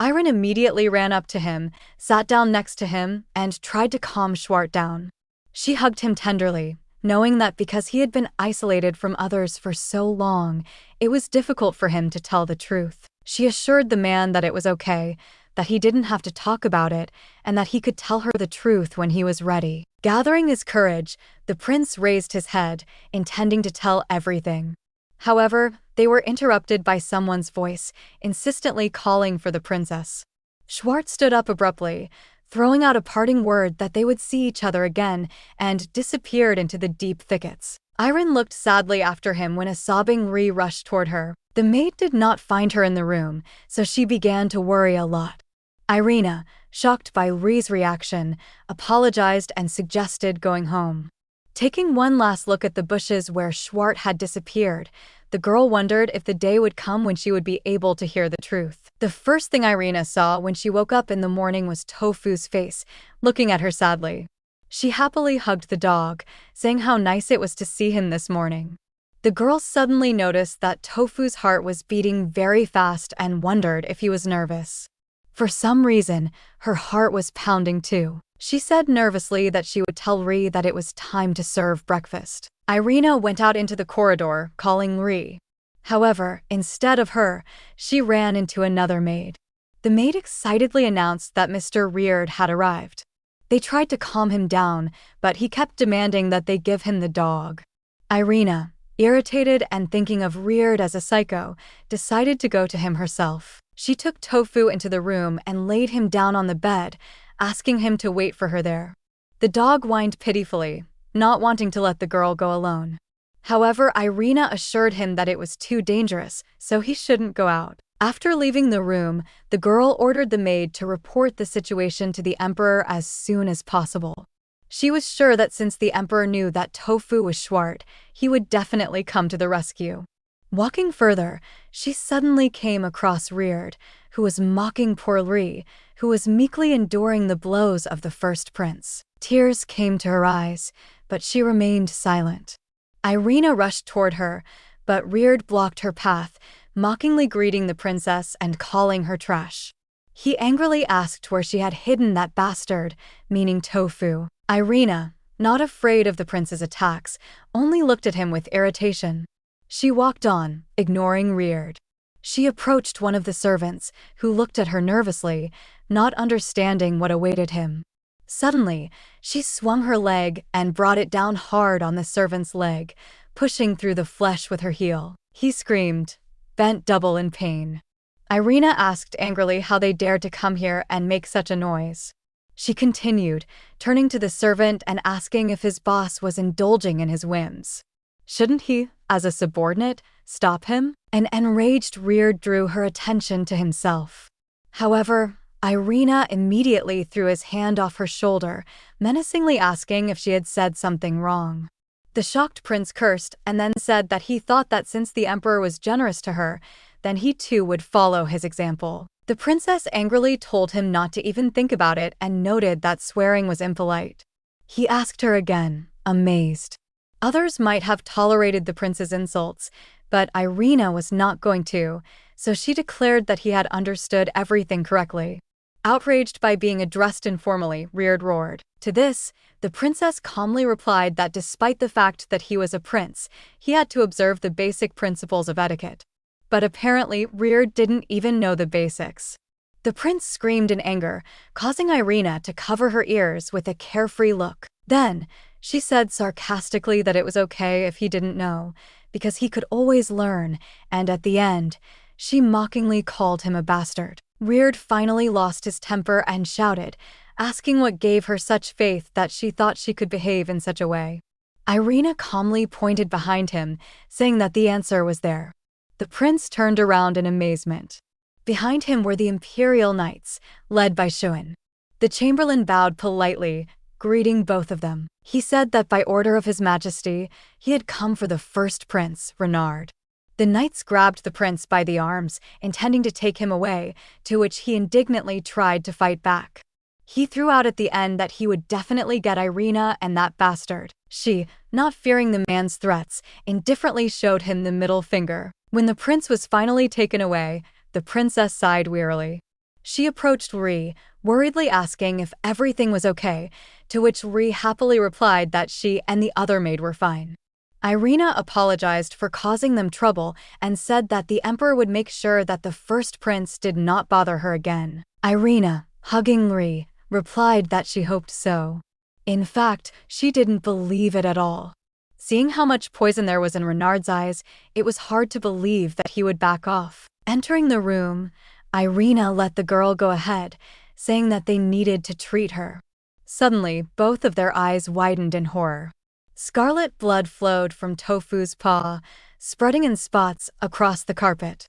Irene immediately ran up to him, sat down next to him, and tried to calm Schwart down. She hugged him tenderly, knowing that because he had been isolated from others for so long, it was difficult for him to tell the truth. She assured the man that it was okay, that he didn't have to talk about it, and that he could tell her the truth when he was ready. Gathering his courage, the prince raised his head, intending to tell everything. However, they were interrupted by someone's voice, insistently calling for the princess. Schwart stood up abruptly, throwing out a parting word that they would see each other again, and disappeared into the deep thickets. Irene looked sadly after him when a sobbing Ree rushed toward her. The maid did not find her in the room, so she began to worry a lot. Irene, shocked by Ree's reaction, apologized and suggested going home. Taking one last look at the bushes where Schwart had disappeared, the girl wondered if the day would come when she would be able to hear the truth. The first thing Irene saw when she woke up in the morning was Tofu's face, looking at her sadly. She happily hugged the dog, saying how nice it was to see him this morning. The girl suddenly noticed that Tofu's heart was beating very fast and wondered if he was nervous. For some reason, her heart was pounding too. She said nervously that she would tell Ree that it was time to serve breakfast. Irene went out into the corridor, calling Ree. However, instead of her, she ran into another maid. The maid excitedly announced that Mr. Reard had arrived. They tried to calm him down, but he kept demanding that they give him the dog. Irene, irritated and thinking of Reard as a psycho, decided to go to him herself. She took Tofu into the room and laid him down on the bed, asking him to wait for her there. The dog whined pitifully, not wanting to let the girl go alone. However, Irene assured him that it was too dangerous, so he shouldn't go out. After leaving the room, the girl ordered the maid to report the situation to the emperor as soon as possible. She was sure that since the emperor knew that Tofu was Schwart, he would definitely come to the rescue. Walking further, she suddenly came across Reard, who was mocking poor Ree, who was meekly enduring the blows of the first prince. Tears came to her eyes, but she remained silent. Irene rushed toward her, but Reard blocked her path, mockingly greeting the princess and calling her trash. He angrily asked where she had hidden that bastard, meaning Tofu. Irene, not afraid of the prince's attacks, only looked at him with irritation. She walked on, ignoring Reard. She approached one of the servants, who looked at her nervously, not understanding what awaited him. Suddenly, she swung her leg and brought it down hard on the servant's leg, pushing through the flesh with her heel. He screamed, bent double in pain. Irene asked angrily how they dared to come here and make such a noise. She continued, turning to the servant and asking if his boss was indulging in his whims. Shouldn't he, as a subordinate, stop him? An enraged Reard drew her attention to himself. However, Irina immediately threw his hand off her shoulder, menacingly asking if she had said something wrong. The shocked prince cursed and then said that he thought that since the emperor was generous to her, then he too would follow his example. The princess angrily told him not to even think about it and noted that swearing was impolite. He asked her again, amazed. Others might have tolerated the prince's insults, but Irina was not going to, so she declared that he had understood everything correctly. Outraged by being addressed informally, Reard roared. To this, the princess calmly replied that despite the fact that he was a prince, he had to observe the basic principles of etiquette. But apparently, Reard didn't even know the basics. The prince screamed in anger, causing Irina to cover her ears with a carefree look. Then, she said sarcastically that it was okay if he didn't know, because he could always learn, and at the end, she mockingly called him a bastard. Reard finally lost his temper and shouted, asking what gave her such faith that she thought she could behave in such a way. Irina calmly pointed behind him, saying that the answer was there. The prince turned around in amazement. Behind him were the imperial knights, led by Shuin. The chamberlain bowed politely, greeting both of them. He said that by order of His Majesty, he had come for the first prince, Renard. The knights grabbed the prince by the arms, intending to take him away, to which he indignantly tried to fight back. He threw out at the end that he would definitely get Irina and that bastard. She, not fearing the man's threats, indifferently showed him the middle finger. When the prince was finally taken away, the princess sighed wearily. She approached Ri, worriedly asking if everything was okay, to which Ri happily replied that she and the other maid were fine. Irina apologized for causing them trouble and said that the emperor would make sure that the first prince did not bother her again. Irina, hugging Ri, replied that she hoped so. In fact, she didn't believe it at all. Seeing how much poison there was in Renard's eyes, it was hard to believe that he would back off. Entering the room, Irina let the girl go ahead, saying that they needed to treat her. Suddenly, both of their eyes widened in horror. Scarlet blood flowed from Tofu's paw, spreading in spots across the carpet.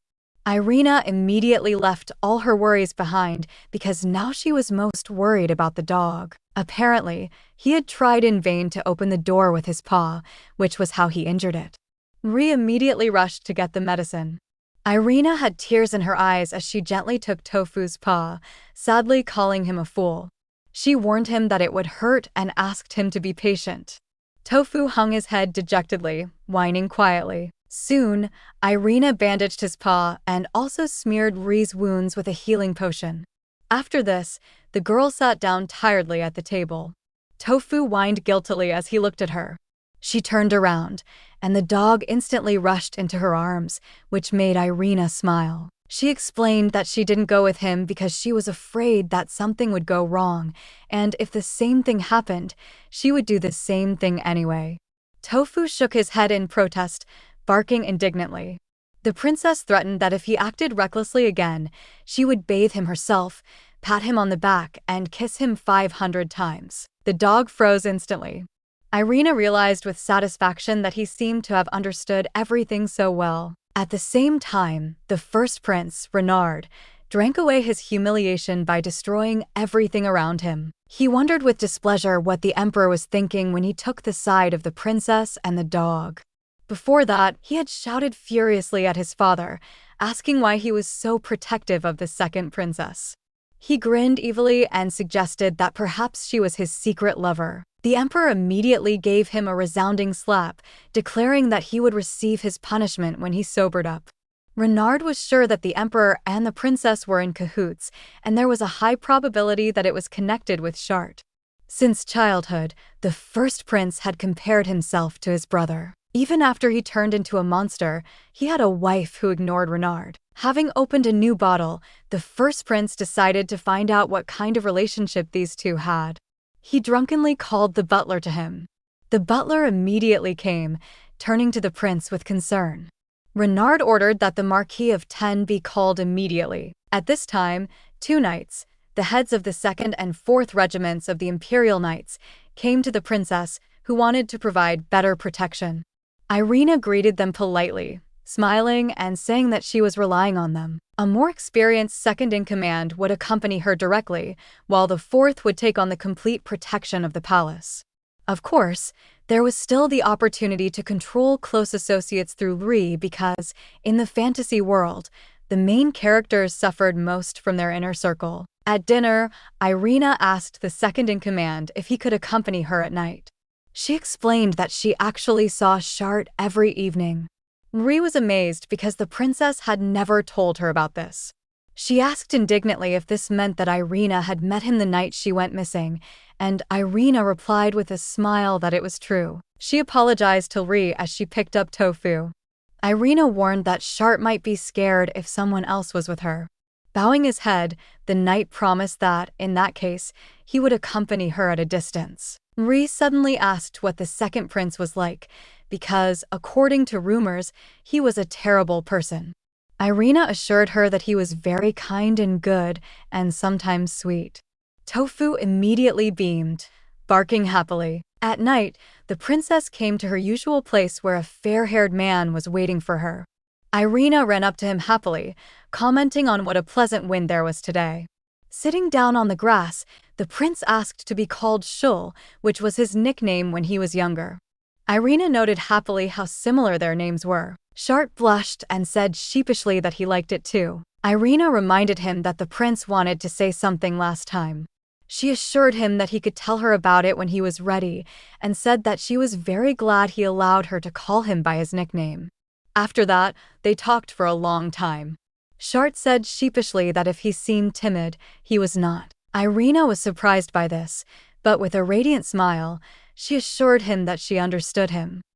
Irina immediately left all her worries behind because now she was most worried about the dog. Apparently, he had tried in vain to open the door with his paw, which was how he injured it. Ri immediately rushed to get the medicine. Irina had tears in her eyes as she gently took Tofu's paw, sadly calling him a fool. She warned him that it would hurt and asked him to be patient. Tofu hung his head dejectedly, whining quietly. Soon, Irina bandaged his paw and also smeared Ri's wounds with a healing potion. After this, the girl sat down tiredly at the table. Tofu whined guiltily as he looked at her. She turned around, and the dog instantly rushed into her arms, which made Irina smile. She explained that she didn't go with him because she was afraid that something would go wrong, and if the same thing happened, she would do the same thing anyway. Tofu shook his head in protest, barking indignantly. The princess threatened that if he acted recklessly again, she would bathe him herself, pat him on the back, and kiss him 500 times. The dog froze instantly. Irina realized with satisfaction that he seemed to have understood everything so well. At the same time, the first prince, Renard, drank away his humiliation by destroying everything around him. He wondered with displeasure what the emperor was thinking when he took the side of the princess and the dog. Before that, he had shouted furiously at his father, asking why he was so protective of the second princess. He grinned evilly and suggested that perhaps she was his secret lover. The emperor immediately gave him a resounding slap, declaring that he would receive his punishment when he sobered up. Renard was sure that the emperor and the princess were in cahoots, and there was a high probability that it was connected with Chart. Since childhood, the first prince had compared himself to his brother. Even after he turned into a monster, he had a wife who ignored Renard. Having opened a new bottle, the first prince decided to find out what kind of relationship these two had. He drunkenly called the butler to him. The butler immediately came, turning to the prince with concern. Renard ordered that the Marquis of 10 be called immediately. At this time, 2 knights, the heads of the 2nd and 4th regiments of the Imperial Knights, came to the princess, who wanted to provide better protection. Irene greeted them politely, smiling and saying that she was relying on them. A more experienced second-in-command would accompany her directly, while the fourth would take on the complete protection of the palace. Of course, there was still the opportunity to control close associates through Ri because, in the fantasy world, the main characters suffered most from their inner circle. At dinner, Irina asked the second-in-command if he could accompany her at night. She explained that she actually saw Shart every evening. Ri was amazed because the princess had never told her about this. She asked indignantly if this meant that Irina had met him the night she went missing, and Irina replied with a smile that it was true. She apologized to Ri as she picked up Tofu. Irina warned that Shart might be scared if someone else was with her. Bowing his head, the knight promised that, in that case, he would accompany her at a distance. Ri suddenly asked what the second prince was like, because, according to rumors, he was a terrible person. Irina assured her that he was very kind and good, and sometimes sweet. Tofu immediately beamed, barking happily. At night, the princess came to her usual place where a fair-haired man was waiting for her. Irina ran up to him happily, commenting on what a pleasant wind there was today. Sitting down on the grass, the prince asked to be called Shul, which was his nickname when he was younger. Irina noted happily how similar their names were. Shart blushed and said sheepishly that he liked it too. Irina reminded him that the prince wanted to say something last time. She assured him that he could tell her about it when he was ready, and said that she was very glad he allowed her to call him by his nickname. After that, they talked for a long time. Shart said sheepishly that if he seemed timid, he was not. Irina was surprised by this, but with a radiant smile, she assured him that she understood him.